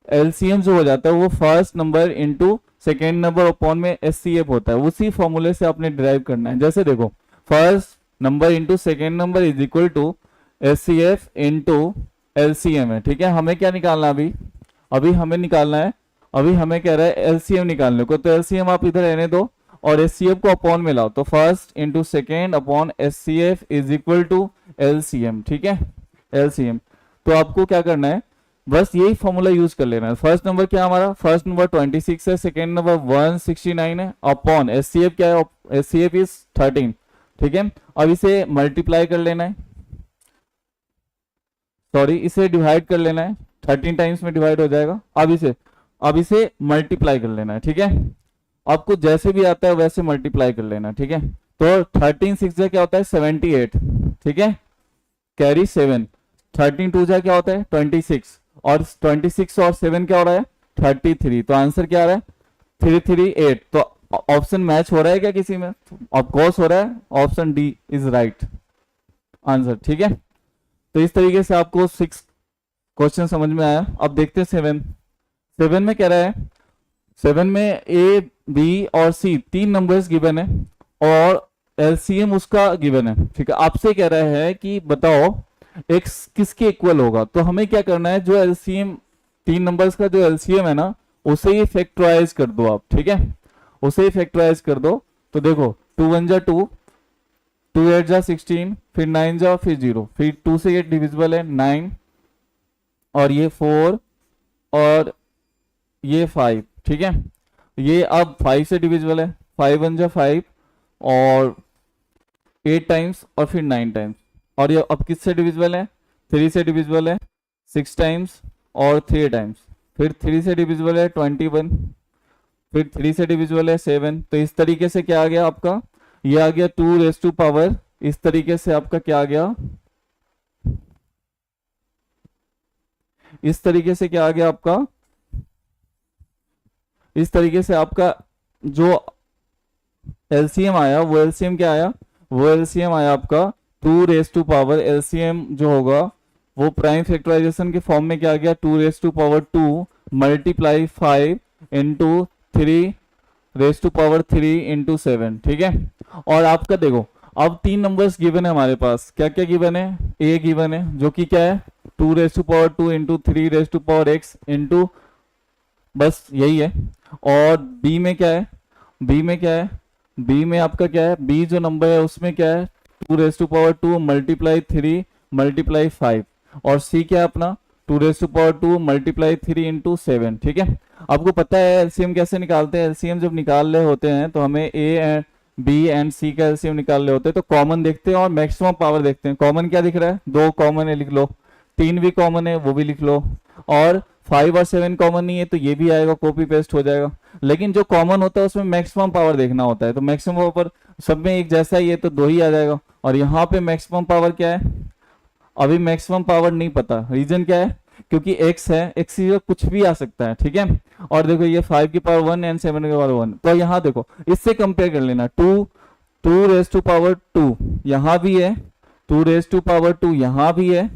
LCM जो हो जाता है वो first number into second number upon में SCF होता है। उसी फॉर्मूले से आपने डिराइव करना है। जैसे देखो, first number into second number is equal to SCF into LCM है। ठीक है, हमें क्या निकालना, अभी हमें निकालना है, अभी हमें कह रहा है LCM निकालने को। तो LCM आप इधर रहने दो और SCF को अपॉन में लाओ। तो first into second upon SCF is equal to LCM। ठीक है, LCM। तो आपको क्या करना है, बस यही फॉर्मूला यूज कर लेना है। फर्स्ट नंबर क्या हमारा, फर्स्ट नंबर 26 है, सेकेंड नंबर 169 है, अपॉन SCF क्या है, SCF इज 13। ठीक है, अब इसे मल्टीप्लाई कर लेना है, सॉरी इसे डिवाइड कर लेना है, 13 टाइम्स में डिवाइड हो जाएगा। अब इसे मल्टीप्लाई कर लेना है। ठीक है, आपको जैसे भी आता है वैसे मल्टीप्लाई कर लेना है। ठीक है, तो 13 6 क्या होता है 78। ठीक है, कैरी 7, 13 2 क्या होता है 26, और 26 और 7 क्या हो रहा है 33, तो आंसर क्या आ रहा है 338। तो ऑप्शन मैच हो रहा है क्या किसी में? ऑफ कोर्स हो रहा है, option D is right answer. ठीक है, तो इस तरीके से आपको 6 क्वेश्चन समझ में आया। अब देखते हैं 7 में कह रहा है, 7 में ए बी और सी 3 नंबर्स गिवन है और एलसीएम उसका गिवन है। ठीक है, आपसे कह रहा है कि बताओ x किसके इक्वल होगा। तो हमें क्या करना है, जो एलसीएम 3 नंबर्स का जो एलसीएम है ना, उसे ही फैक्टराइज कर दो आप। ठीक है, उसे ही फैक्टराइज कर दो। तो देखो 2 1 जा 2, 2 8 जा 16, फिर 9 जा फिर 0, फिर 2 से ये डिविजिबल है 9 और ये 4 और ये 5। ठीक है, ये अब 5 से डिविजिबल है, 5 1 जा 5 और 8 टाइम्स और फिर 9 टाइम्स। और ये अब किससे डिविजिबल है, 3 से डिविजिबल है 6 टाइम्स और 3 टाइम्स, फिर 3 से डिविजिबल है 21, फिर 3 से डिविजिबल है 7। तो इस तरीके से क्या आ गया आपका, ये आ गया 2 रेज़ टू पावर, इस तरीके से आपका क्या आ गया, इस तरीके से क्या आ गया आपका, इस तरीके से आपका जो एलसीएम आया वो एलसीएम क्या आया, वो एलसीएम आया आपका 2 रेज़ टू पावर। एलसीएम जो होगा वो प्राइम फैक्टराइजेशन के फॉर्म में क्या आ गया, 2 raise to power 2 multiply 5 into 3 raise to power 3 into 7। ठीक है, और आपका देखो अब 3 नंबर्स गिवन है हमारे पास, क्या क्या गिवन है, ए गिवन है जो कि क्या है 2 raise to power 2 into 3 raise to power x into, बस यही है। और बी में क्या है, बी में क्या है, बी में आपका क्या है, बी जो नंबर है उसमें क्या है 2 raise to power 2 multiply 3 multiply 5। और सी क्या है अपना 2 raise to power 2 multiply 3 into 7। ठीक है, आपको पता है एलसीएम कैसे निकालते हैं, एलसीएम जब निकाल रहे होते हैं तो हमें ए एंड बी एंड सी का एलसीएम निकाल रहे होते हैं तो कॉमन देखते हैं और मैक्सिमम पावर देखते हैं। कॉमन क्या दिख रहा है, 2 कॉमन है लिख लो, 3 भी कॉमन है वो भी लिख लो, और 5 और 7 कॉमन नहीं है तो ये भी आएगा, कॉपी पेस्ट हो जाएगा। लेकिन जो कॉमन होता है उसमें मैक्सिमम पावर देखना होता है, तो मैक्सिमम पावर सब में एक जैसा ही है तो 2 ही आ जाएगा। और यहाँ पे मैक्सिमम पावर क्या है, अभी मैक्सिमम पावर नहीं पता, रीजन क्या है, क्योंकि x है, x की जगह कुछ भी आ सकता है। ठीक है, और देखो ये 5 की पावर 1 एंड 7 की पावर 1, तो यहाँ देखो इससे कंपेयर कर लेना, 2 रेज़ टू पावर 2 यहाँ भी है, 2 रेज़ टू पावर 2 यहाँ भी है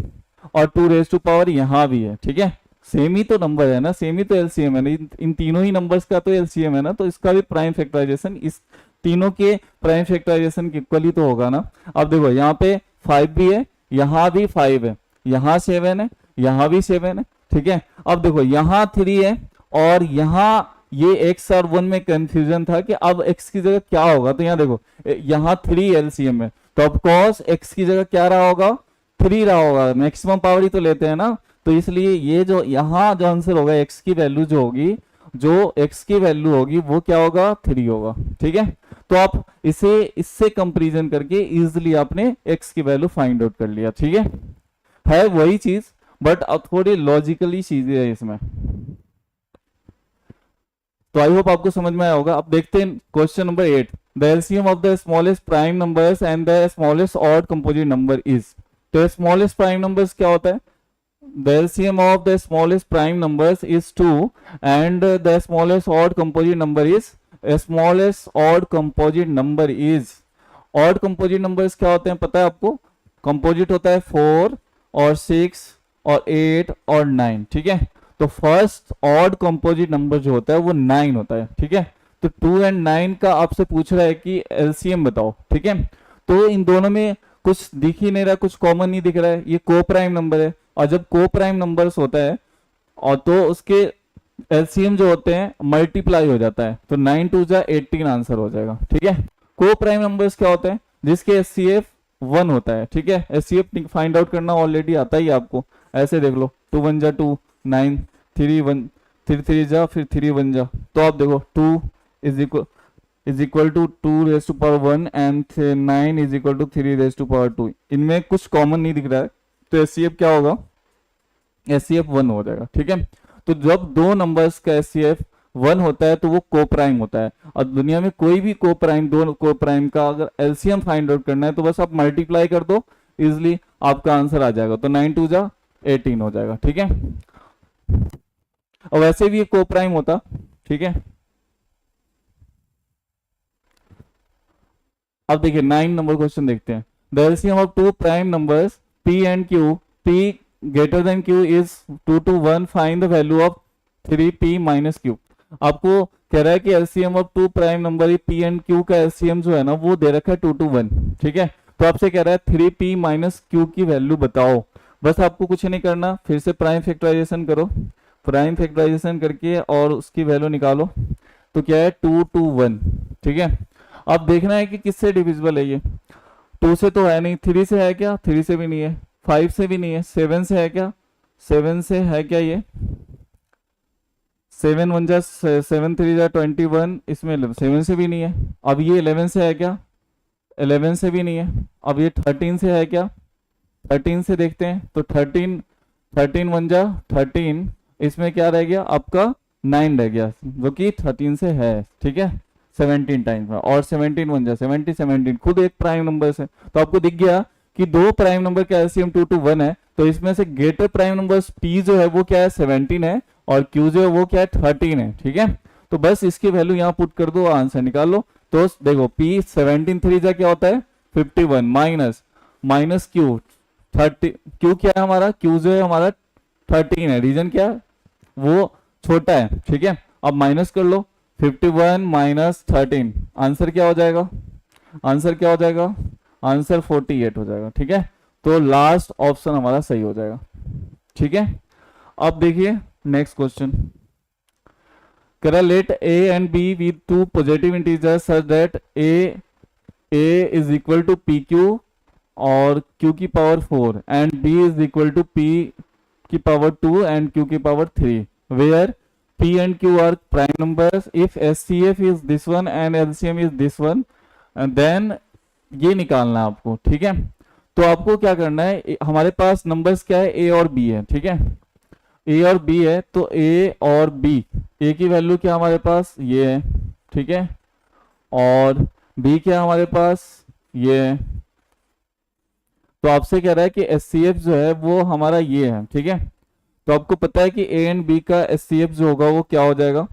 और 2 रेज़ टू पावर यहाँ भी है। ठीक है, सेम ही तो नंबर है ना, सेम ही तो एलसीएम है ना, इन तीनों ही नंबर्स का तो एलसीएम है ना, तो इसका भी प्राइम फैक्टराइजेशन इस तीनों के प्राइम फैक्टराइजेशन के इक्वल ही तो होगा ना। अब देखो यहाँ पे 5 भी है, यहाँ भी 5 है, यहाँ 7 है, यहाँ भी 7 है। ठीक है, अब देखो यहाँ 3 है और यहाँ ये x और 1 में कंफ्यूजन था कि अब x की जगह क्या होगा, तो यहाँ देखो यहाँ 3 एलसीएम है तो ऑफ कोर्स x की जगह क्या रहा होगा, 3 रहा होगा, मैक्सिमम पावर ही तो लेते हैं ना, तो इसलिए ये जो यहाँ जो आंसर होगा x की वैल्यू जो होगी, जो x की वैल्यू होगी वो क्या होगा 3 होगा। ठीक है, तो आप इसे इससे कंपैरिजन करके इजीली आपने x की वैल्यू फाइंड आउट कर लिया। ठीक है वही चीज बट अब थोड़ी लॉजिकली चीजें है इसमें, तो आई होप आपको समझ में आया होगा। अब देखते हैं question number 8, the LCM of the smallest prime numbers and the smallest odd composite number is. तो स्मॉलेस्ट प्राइम नंबर्स क्या होता है, the LCM of the smallest prime numbers is 2 and the smallest odd composite number is smallest odd composite number is। odd composite numbers क्या होते हैं पता है आपको, composite होता है 4 और 6 और 8 और 9। ठीक है, तो फर्स्ट odd composite number जो होता है वो 9 होता है। ठीक है, तो 2 and 9 का आपसे पूछ रहा है कि LCM बताओ। ठीक है, तो इन दोनों में कुछ दिख ही नहीं रहा, कुछ कॉमन नहीं दिख रहा है, ये को प्राइम नंबर है और जब को प्राइम नंबर्स होता है और तो उसके एलसीएम जो होते हैं मल्टीप्लाई हो जाता है, तो 9 2 जा 18 आंसर हो जाएगा। ठीक है, को प्राइम नंबर्स क्या होते हैं, जिसके एचसीएफ 1 होता है। ठीक है, एचसीएफ फाइंड आउट करना ऑलरेडी आता ही आपको, ऐसे देख लो 2 1 जा 2 9 3 1 3 3 जा फिर 3 1 जा, तो आप देखो 2 is equal to 2 raise to power 1 and 9 is equal to 3 raise to power 2। इनमें कुछ कॉमन नहीं दिख रहा है तो एचसीएफ क्या होगा, एचसीएफ 1 हो जाएगा। ठीक है, तो जब दो नंबर्स का एचसीएफ 1 होता है तो वो को प्राइम होता है, और दुनिया में कोई भी को प्राइम, दो को प्राइम का अगर एलसीएम फाइंड आउट करना है तो बस आप मल्टीप्लाई कर दो, इजिली आपका आंसर आ जाएगा, तो 9 2 जा 18 हो जाएगा। ठीक है, और वैसे भी ये को प्राइम होता, ठीक है। अब देखिए 9 नंबर क्वेश्चन देखते हैं। The LCM of two prime numbers p and q, p greater than q is 2 to 1, find the value of 3p minus q। आपको कह रहा है कि LCM of two prime number p and q का एलसीएम जो है ना वो दे रखा है 2 to 1, ठीक है। तो आपसे कह रहा है 3p माइनस q की वैल्यू बताओ। बस आपको कुछ नहीं करना, फिर से प्राइम फैक्टराइजेशन करो, प्राइम फैक्टराइजेशन करके और उसकी वैल्यू निकालो। तो क्या है 2 to 1, ठीक है। अब देखना है कि किससे डिविजिबल है ये। 2 से तो है नहीं, 3 से है क्या, 3 से भी नहीं है, 5 से भी नहीं है, 7 से है क्या, 7 से है क्या, ये 7 1 जा 7 3 जा 21, इसमें 7 से भी नहीं है। अब ये 11 से है क्या, 11 से भी नहीं है। अब ये 13 से है क्या, 13 से देखते हैं। तो 13 1 जा 13, इसमें क्या रह गया आपका 9 रह गया, जो कि 13 से है, ठीक है। 17 टाइम्स में, और 17 1 जा 70, 17 खुद एक प्राइम नंबर से। तो आपको दिख गया कि दो प्राइम नंबर का एलसीएम 2 to 1 है। तो इसमें से ग्रेटर प्राइम नंबर p जो है वो क्या है 17 है, और q जो है वो क्या है 13 है, ठीक है। तो बस इसकी वैल्यू यहाँ पुट कर दो, आंसर निकाल लो। तो देखो p 17 3 जा क्या होता है 51, माइनस q 30, q क्या है हमारा, q जो है हमारा 13 है, रीजन क्या है वो छोटा है, ठीक है। अब माइनस कर लो, 51 माइनस 13, आंसर क्या हो जाएगा, आंसर क्या हो जाएगा, आंसर 48 हो जाएगा, ठीक है। तो लास्ट ऑप्शन हमारा सही हो जाएगा, ठीक है। अब देखिए नेक्स्ट क्वेश्चन, कह रहा let a and b with two positive integers such that a is equal to pq और q की power 4 and b is equal to p की पावर 2 एंड q की power 3, where p and q are prime numbers, if SCF is this one and LCM is this one, and then ये निकालना है आपको, ठीक है। तो आपको क्या करना है, हमारे पास नंबर्स क्या है a और b है, ठीक है। a और b है, तो a और b, a की वैल्यू क्या हमारे पास ये है, ठीक है, और b क्या हमारे पास ये है। तो आपसे कह रहा है कि SCF जो है वो हमारा ये है, ठीक है। तो आपको पता है कि a एंड b का SCF जो होगा वो क्या हो जाएगा,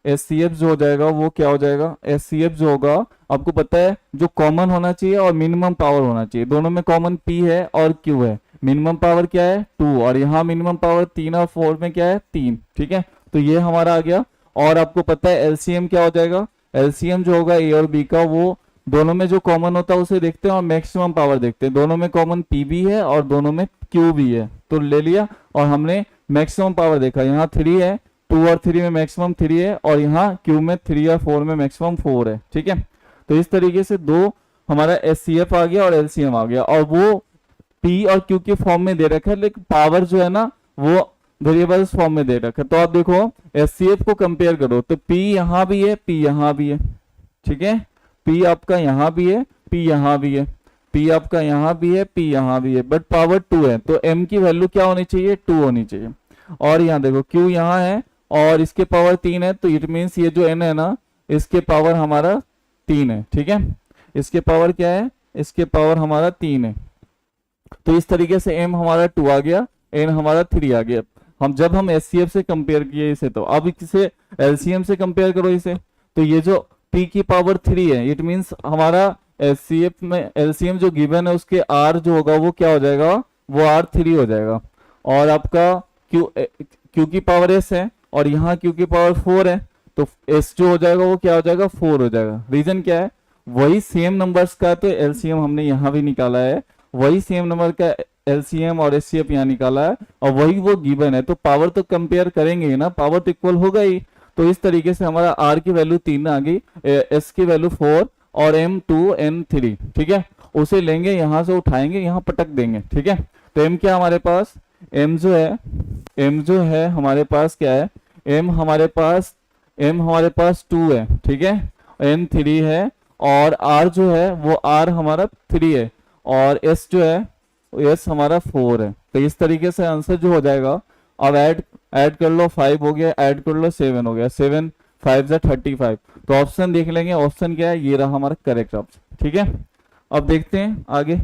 SCF जो हो जाएगा वो क्या हो जाएगा, SCF जो होगा आपको पता है जो कॉमन होना चाहिए और मिनिमम पावर होना चाहिए, दोनों में कॉमन p है और q है। मिनिमम पावर क्या है 2, और यहाँ मिनिमम पावर 3 और 4 में क्या है 3, ठीक है। तो ये हमारा आ गया। और आपको पता है LCM क्या हो जाएगा, LCM जो होगा a और b का, वो दोनों में जो कॉमन होता है उसे देखते हैं और मैक्सिमम पावर देखते हैं। दोनों में कॉमन p भी है और दोनों में q भी है, तो ले लिया। और हमने मैक्सिमम पावर देखा, यहाँ 3 है, 2 और 3 में मैक्सिमम 3 है, और यहाँ q में 3 और 4 में मैक्सिमम 4 है, ठीक है। तो इस तरीके से दो हमारा SCF आ गया और LCM आ गया, और वो p और q के फॉर्म में दे रखा है, लेकिन पावर जो है ना वो वेरिएबल्स फॉर्म में दे रखा है। तो आप देखो SCF को कंपेयर करो, तो p यहाँ भी है, p यहाँ भी है, ठीक है। p आपका यहाँ भी है, p यहाँ भी है, p आपका यहाँ भी है, p यहाँ भी है, बट पावर 2 है। तो m की वैल्यू क्या होनी चाहिए 2 होनी चाहिए। और यहाँ देखो q यहाँ है और इसके पावर 3 है, तो इट मीन्स ये जो n है ना इसके पावर हमारा 3 है, ठीक है। इसके पावर क्या है, इसके पावर हमारा 3 है। तो इस तरीके से m हमारा 2 आ गया, n हमारा 3 आ गया। जब हम SCF से कंपेयर किए इसे, तो अब इसे LCM से कंपेयर करो इसे, तो ये जो p की पावर 3 है, इट मीन्स हमारा SCF में LCM जो गिवन है उसके r जो होगा वो क्या हो जाएगा, वो r3 हो जाएगा। और आपका q की पावर s है और यहाँ q की पावर 4 है, तो s जो हो जाएगा वो क्या हो जाएगा 4 हो जाएगा। रीजन क्या है, वही सेम नंबर्स का तो LCM हमने यहाँ भी निकाला है, वही सेम नंबर का LCM और SCF यहाँ निकाला है, और वही वो गिवन है। तो पावर तो कंपेयर करेंगे ही ना, पावर तो इक्वल होगा ही। तो इस तरीके से हमारा r की वैल्यू 3 आ गई, s की वैल्यू 4 और m 2 n 3, ठीक है। उसे लेंगे यहाँ से उठाएंगे, यहाँ पटक देंगे, ठीक है। तो m क्या हमारे पास, m जो है हमारे पास क्या है, m हमारे पास 2 है, ठीक है, n 3 है, और r जो है वो r हमारा 3 है, और s जो है s हमारा 4 है। तो इस तरीके से आंसर जो हो जाएगा, अब ऐड कर लो, 5 हो गया, ऐड कर लो 7 हो गया, 7 5 जा 35। तो ऑप्शन देख लेंगे, ऑप्शन क्या है, ये रहा हमारा करेक्ट ऑप्शन, ठीक है। अब देखते हैं आगे,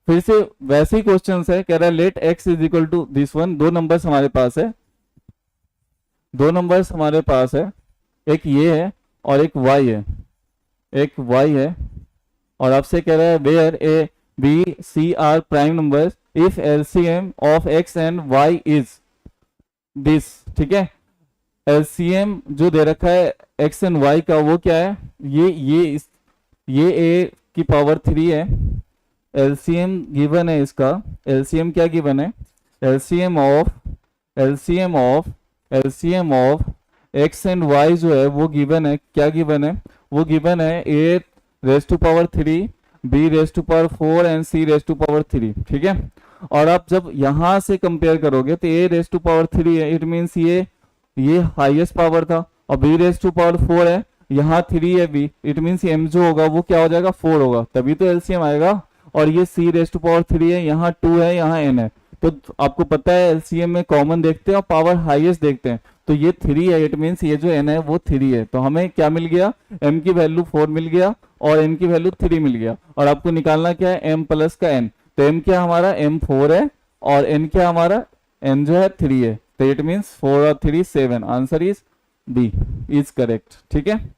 फिर से वैसे ही क्वेश्चन है, कह रहा है let x is equal to this one, दो नंबर्स हमारे पास है, दो नंबर्स हमारे पास है, एक ये है और एक y है, एक y है, और आपसे कह रहा है where A B C are prime numbers if LCM of x and y is this. ठीक है, एलसीएम जो दे रखा है x एंड y का वो क्या है, ये a की पावर 3 है। एलसीएम गिवन है इसका, एलसीएम क्या गिवन है, LCM of x and y जो है वो गिवन है, क्या गिवन है, वो गिवन है a raise to power 3, b raise to power 4 and c raise to power 3। ठीक है, और आप जब यहां से कंपेयर करोगे तो a रेज टू पावर 3 है, इट मीन्स ये हाईएस्ट पावर था, और b रेज टू पावर 4 है, यहाँ 3 है b, इट मीन्स m जो होगा वो क्या हो जाएगा 4 होगा, तभी तो एलसीएम आएगा। और ये c रेज टू पावर 3 है, यहाँ 2 है, यहाँ n है, तो आपको पता है एलसीएम में कॉमन देखते हैं और पावर हाईएस्ट देखते हैं, तो ये 3 है, इट मीन्स ये जो n है वो 3 है, तो हमें क्या मिल गया, m की वैल्यू 4 मिल गया और n की वैल्यू 3 मिल गया। और आपको निकालना क्या है, m प्लस का n, तो m क्या हमारा m 4 है और n क्या हमारा n जो है 3 है, तो इट मीन्स 4 और 3 7, answer is B is correct. ठीक है,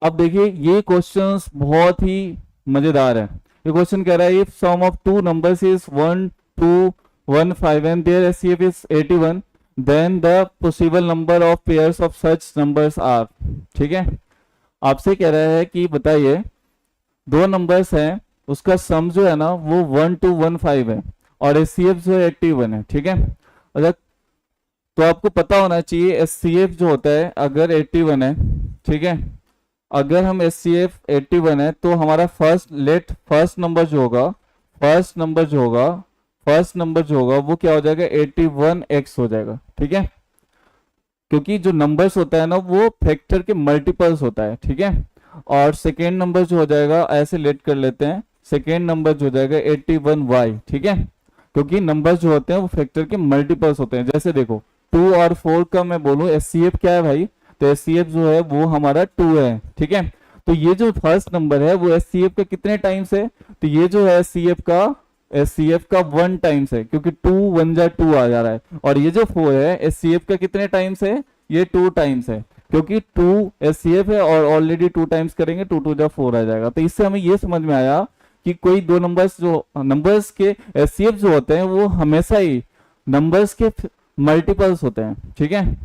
अब देखिए ये क्वेश्चंस बहुत ही मजेदार है। ये क्वेश्चन कह रहा है if sum of two numbers is 1 2 1 5 and their HCF is 81 then the possible number of pairs of such numbers are. ठीक है, आपसे कह रहा है कि बताइए दो नंबर्स हैं, उसका सम जो है ना वो 1 2 1 5 है और एचसीएफ जो है 81 है। ठीक है, अगर तो आपको पता होना चाहिए एचसीएफ जो होता है अगर 81 है, ठीक है, अगर हम एचसीएफ 81 है तो हमारा फर्स्ट नंबर जो होगा वो क्या हो जाएगा 81x हो जाएगा। ठीक है, क्योंकि जो नंबर्स होता है ना वो फैक्टर के मल्टीपल्स होता है। ठीक है, और सेकेंड नंबर जो हो जाएगा ऐसे लेट कर लेते हैं, सेकेंड नंबर जो हो जाएगा 81y। ठीक है, क्योंकि नंबर्स जो होते हैं वो फैक्टर के मल्टीपल्स होते हैं। जैसे देखो 2 और 4 का मैं बोलूं एचसीएफ क्या है भाई, तो एचसीएफ जो है वो हमारा 2 है। ठीक है, तो ये जो फर्स्ट नंबर है वो एचसीएफ का कितने टाइम्स है, तो ये जो है एचसीएफ का 1 टाइम्स है, क्योंकि 2 1 जा 2 आ जा रहा है, और ये जो 4 है एचसीएफ का कितने टाइम्स है, ये 2 टाइम्स है, क्योंकि 2 एचसीएफ है और ऑलरेडी 2 टाइम्स करेंगे 2 2 जा 4 आ जाएगा। तो इससे हमें ये समझ में आया कि कोई दो नंबर्स के एचसीएफ जो होते हैं वो हमेशा ही नंबर्स के मल्टीपल्स होते हैं। ठीक है,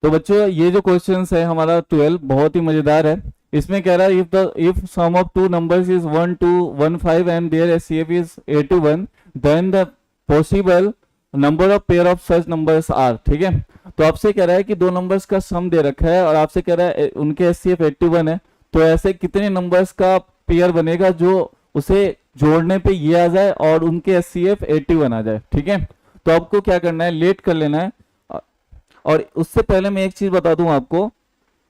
तो बच्चों ये जो क्वेश्चन है हमारा 12 बहुत ही मजेदार है। इसमें कह रहा है if sum of two numbers is 1 2 1 5 and their HCF is 81 then the possible number of pair of such numbers are. ठीक है, तो आपसे कह रहा है कि दो नंबर्स का सम दे रखा है और आपसे कह रहा है उनके एचसीएफ 81 है, तो ऐसे कितने नंबर्स का पेयर बनेगा जो उसे जोड़ने पे ये आ जाए और उनके एचसीएफ 81 आ जाए। ठीक है, तो आपको क्या करना है, लेट कर लेना है। और उससे पहले मैं एक चीज बता दूं आपको,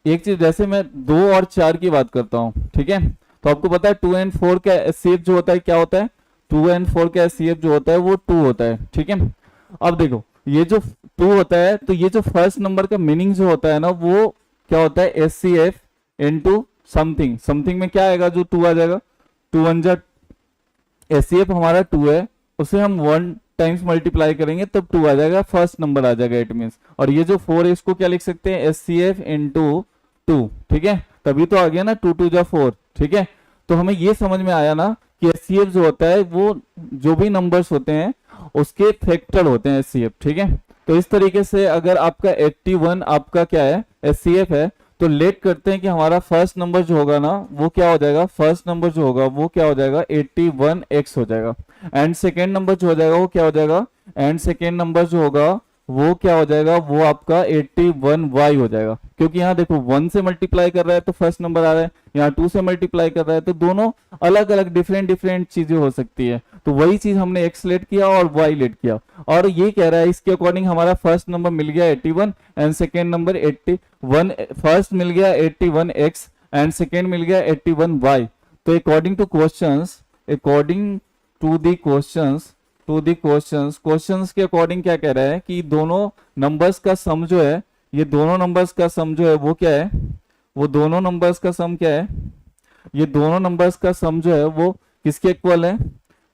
एक चीज जैसे मैं 2 और 4 की बात करता हूं, ठीक है, तो आपको पता है 2 एंड 4 का एचसीएफ जो होता है क्या होता है, 2 एंड 4 का एचसीएफ जो होता है वो 2 होता है। ठीक है, अब देखो ये जो 2 होता है तो ये जो फर्स्ट नंबर का मीनिंग जो होता है ना वो क्या होता है एचसीएफ इनटू समथिंग में क्या आएगा, जो 2 आ जाएगा, 2 1 जा एचसीएफ हमारा 2 है, उसे हम 1 टाइम्स मल्टीप्लाई करेंगे तब 2 आ जाएगा, फर्स्ट नंबर आ जाएगा इट मींस। और ये जो 4 है इसको क्या लिख सकते हैं एचसीएफ इनटू 2। ठीक है, तभी तो आ गया ना 2 2 जा 4। ठीक है, तो हमें ये समझ में आया ना कि एचसीएफ जो होता है वो जो भी नंबर्स होते हैं उसके फैक्टर होते हैं एचसीएफ। ठीक है, तो इस तरीके से अगर आपका 81 आपका क्या है एचसीएफ है, तो लेट करते हैं कि हमारा फर्स्ट नंबर जो होगा ना वो क्या हो जाएगा, फर्स्ट नंबर जो होगा वो क्या हो जाएगा 81x हो जाएगा, एंड सेकेंड नंबर जो हो जाएगा वो क्या हो जाएगा, एंड सेकेंड नंबर जो होगा वो क्या हो जाएगा, वो आपका 81y हो जाएगा, क्योंकि यहाँ देखो 1 से मल्टीप्लाई कर रहा है तो फर्स्ट नंबर आ रहा है, यहाँ 2 से मल्टीप्लाई कर रहा है, तो दोनों अलग अलग डिफरेंट चीजें हो सकती है। तो वही चीज हमने x लेट किया और y लेट किया, और ये कह रहा है इसके अकॉर्डिंग हमारा फर्स्ट नंबर मिल गया 81 एंड सेकेंड नंबर 81, फर्स्ट मिल गया 81x एंड सेकेंड मिल गया 81y। तो according to questions, according to the questions, questions के अकॉर्डिंग क्या कह रहा है कि दोनों नंबर्स का सम जो है, ये दोनों नंबर्स का सम जो है वो क्या है, वो दोनों नंबर्स का सम क्या है, ये दोनों नंबर्स का सम जो है वो किसके इक्वल है,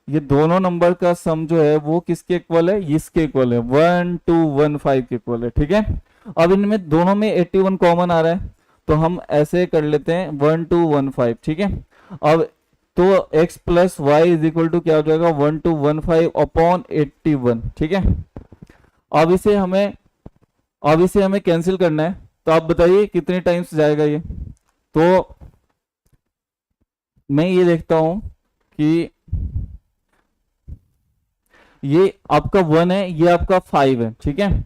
ये दोनों नंबर का सम जो है वो किसके इक्वल है, इसके इक्वल है, 1215 के इक्वल है। ठीक है, अब इनमें दोनों में 81 कॉमन आ रहा है, तो हम ऐसे कर लेते हैं 1215। ठीक है, अब तो x plus Y is equal to क्या हो जाएगा, 1215 अपॉन 81। ठीक है, अब इसे हमें कैंसिल करना है, तो आप बताइए कितने टाइम्स जाएगा ये। तो मैं ये देखता हूं कि ये आपका 1 है, ये आपका 5 है। ठीक है,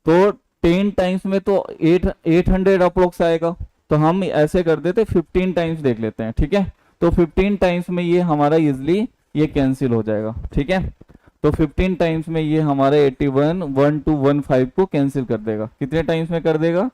तो 10 टाइम्स में तो 800 अप्रोक्स आएगा, तो हम ऐसे कर देते 15 टाइम्स देख लेते हैं। ठीक है, तो 15 टाइम्स में ये हमारा इजिली ये कैंसिल हो जाएगा। ठीक है, तो 15 टाइम्स में ये हमारा 81 1215 को कैंसिल कर देगा। कितने टाइम्स में कर देगा,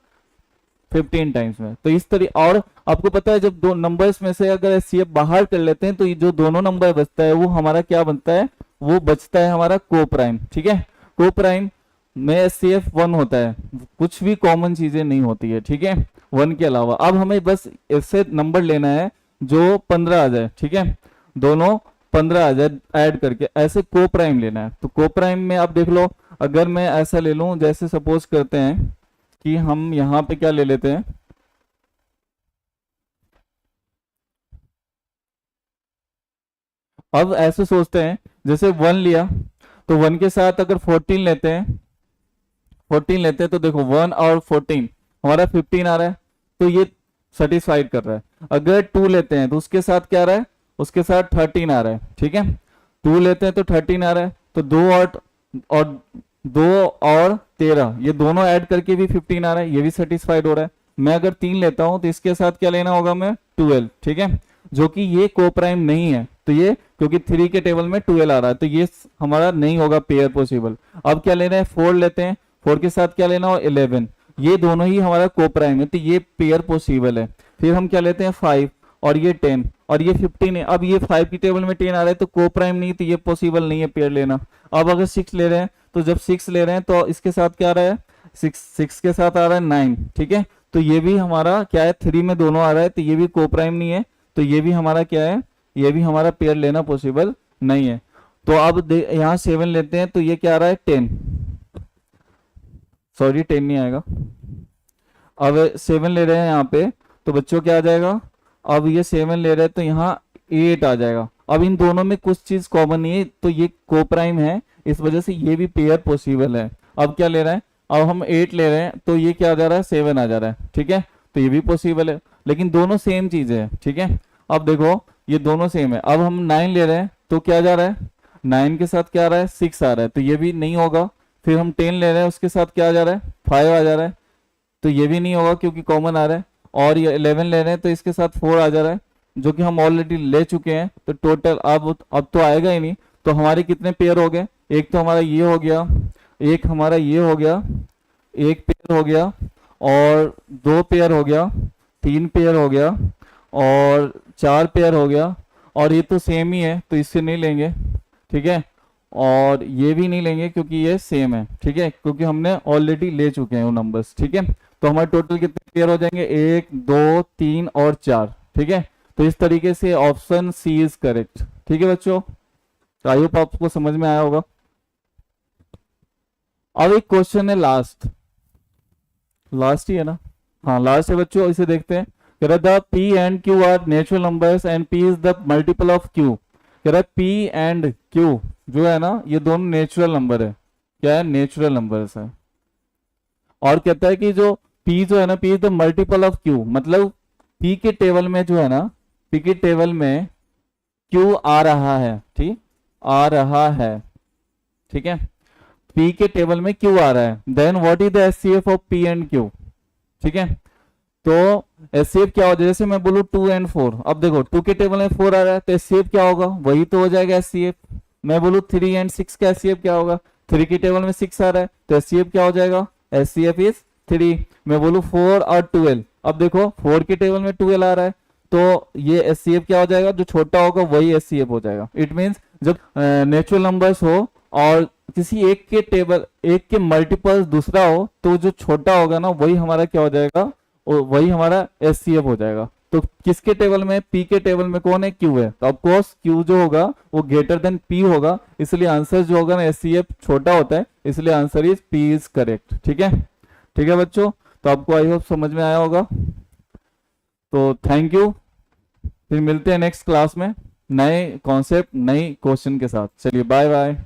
15 टाइम्स में। तो इस तरह, और आपको पता है जब दो नंबर्स में से अगर एचसीएफ बाहर कर लेते हैं तो ये जो दोनों नंबर बचता है वो हमारा क्या बनता है, वो बचता है हमारा को प्राइम। ठीक है, को प्राइम में एचसीएफ 1 होता है, कुछ भी कॉमन चीजें नहीं होती है। ठीक है, 1 के अलावा। अब हमें बस ऐसे नंबर लेना है जो 15 आ जाए। ठीक है, दोनों 15 आ जाए ऐड करके, ऐसे को प्राइम लेना है। तो को प्राइम में आप देख लो, अगर मैं ऐसा ले लूं, जैसे सपोज करते हैं कि हम यहां पे क्या ले लेते हैं, अब ऐसे सोचते हैं जैसे 1 लिया, तो 1 के साथ अगर 14 लेते हैं, 14 लेते हैं तो देखो 1 और 14 हमारा 15 आ रहा है, तो ये सेटिस्फाइड कर रहा है। अगर 2 लेते हैं तो उसके साथ क्या आ रहा है, उसके साथ 13 आ रहा है। ठीक है, 2 लेते हैं तो 13 आ रहा है, तो 2 और 13 ये दोनों ऐड करके भी 15 आ रहा है, ये भी सेटिस्फाइड हो रहा है। मैं अगर 3 लेता हूं तो इसके साथ क्या लेना होगा, मैं 12। ठीक है, जो कि ये को प्राइम नहीं है, तो ये क्योंकि 3 के टेबल में 12 आ रहा है, तो ये हमारा नहीं होगा पेयर पॉसिबल। अब क्या लेना है, 4 लेते हैं, 4 के साथ क्या लेना हो, 11। ये दोनों ही हमारा को प्राइम है, तो ये पेयर पॉसिबल है। फिर हम क्या लेते हैं, 5 और ये 10 और ये 15 है। अब ये 5 की टेबल में 10 आ रहा है, तो को प्राइम नहीं, तो ये पॉसिबल नहीं है पेयर लेना। अब अगर 6 ले रहे हैं, तो जब 6 ले रहे हैं तो इसके साथ क्या आ रहा है, 6 के साथ आ रहा है 9। ठीक है, तो ये भी हमारा क्या है, 3 में दोनों आ रहा है, तो ये भी को प्राइम नहीं है, तो ये भी हमारा क्या है, ये भी हमारा पेयर लेना पॉसिबल नहीं है। तो अब यहाँ 7 लेते हैं, तो ये क्या आ रहा है, 10, सॉरी 10 नहीं आएगा। अब 7 ले रहे हैं यहाँ पे, तो बच्चों क्या आ जाएगा, अब ये 7 ले रहे हैं तो यहाँ 8 आ जाएगा। अब इन दोनों में कुछ चीज कॉमन नहीं है, तो ये को प्राइम है, इस वजह से ये भी पेयर पॉसिबल है। अब क्या ले रहा है, अब हम 8 ले रहे हैं, तो ये क्या आ जा रहा है, 7 आ जा रहा है। ठीक है, तो ये भी पॉसिबल है, लेकिन दोनों सेम चीजें हैं। ठीक है, अब देखो ये दोनों सेम है। अब हम 9 ले रहे हैं, तो क्या जा रहा है, 9 के साथ क्या आ रहा है, 6 आ रहा है, तो ये भी नहीं होगा। फिर हम 10 ले रहे हैं, उसके साथ क्या आ जा रहा है, 5 आ जा रहा है, तो ये भी नहीं होगा क्योंकि कॉमन आ रहा है। और ये 11 ले रहे हैं, तो इसके साथ 4 आ जा रहा है, जो कि हम ऑलरेडी ले चुके हैं, तो टोटल अब तो आएगा ही नहीं। तो हमारे कितने पेयर हो गए, एक तो हमारा ये हो गया, एक हमारा ये हो गया, एक पेयर हो गया, और 2 पेयर हो गया, 3 पेयर हो गया, और 4 पेयर हो गया, और ये तो सेम ही है तो इससे नहीं लेंगे। ठीक है, और ये भी नहीं लेंगे क्योंकि ये सेम है। ठीक है, क्योंकि हमने ऑलरेडी ले चुके हैं वो नंबर्स। ठीक है, तो हमारे टोटल कितने पेयर हो जाएंगे, 1 2 3 और 4। ठीक है, तो इस तरीके से ऑप्शन सी इज करेक्ट। ठीक है बच्चों, आई होप आपको समझ में आया होगा। अब एक क्वेश्चन है लास्ट ही है ना, हाँ लास्ट है बच्चों, इसे देखते हैं। कह रहा the p and q are natural numbers and p is the multiple of q। कह रहा p एंड q जो है ना, ये दोनों नेचुरल नंबर है। क्या है, नेचुरल नंबर्स है। और कहता है कि जो p जो है ना, p is the multiple of q, मतलब p के टेबल में जो है ना, p के टेबल में q आ रहा है। ठीक, आ रहा है। ठीक है, p के टेबल में q आ रहा है, then what is the HCF of p and q। ठीक है, तो एचसीएफ क्या हो जाए, जैसे मैं बोलूं 2 एंड 4, अब देखो 2 के टेबल में 4 आ रहा है, तो एचसीएफ क्या होगा, वही तो हो जाएगा एचसीएफ। मैं बोलूं 3 एंड 6 का एचसीएफ क्या होगा, 3 के टेबल में 6 आ रहा है, तो एचसीएफ क्या हो जाएगा, एचसीएफ इज 3। मैं बोलूं 4 और 12, अब देखो 4 के टेबल में 12 आ रहा है, तो ये एचसीएफ क्या हो जाएगा, जो छोटा होगा वही एचसीएफ हो जाएगा। इट मीन्स जब नेचुरल नंबर्स हो और किसी एक के मल्टीपल्स दूसरा हो, तो जो छोटा होगा ना वही हमारा क्या हो जाएगा, वही हमारा एचसीएफ हो जाएगा। तो किसके टेबल में, पी के टेबल में कौन है, क्यू है, तो ऑफकोर्स क्यू जो होगा वो ग्रेटर देन पी होगा, इसलिए आंसर जो होगा ना एचसीएफ छोटा होता है, इसलिए answer is P is correct. ठीक है, ठीक है बच्चों, तो आपको आई होप समझ में आया होगा। तो थैंक यू, फिर मिलते हैं नेक्स्ट क्लास में नए कॉन्सेप्ट नई क्वेश्चन के साथ। चलिए बाय बाय।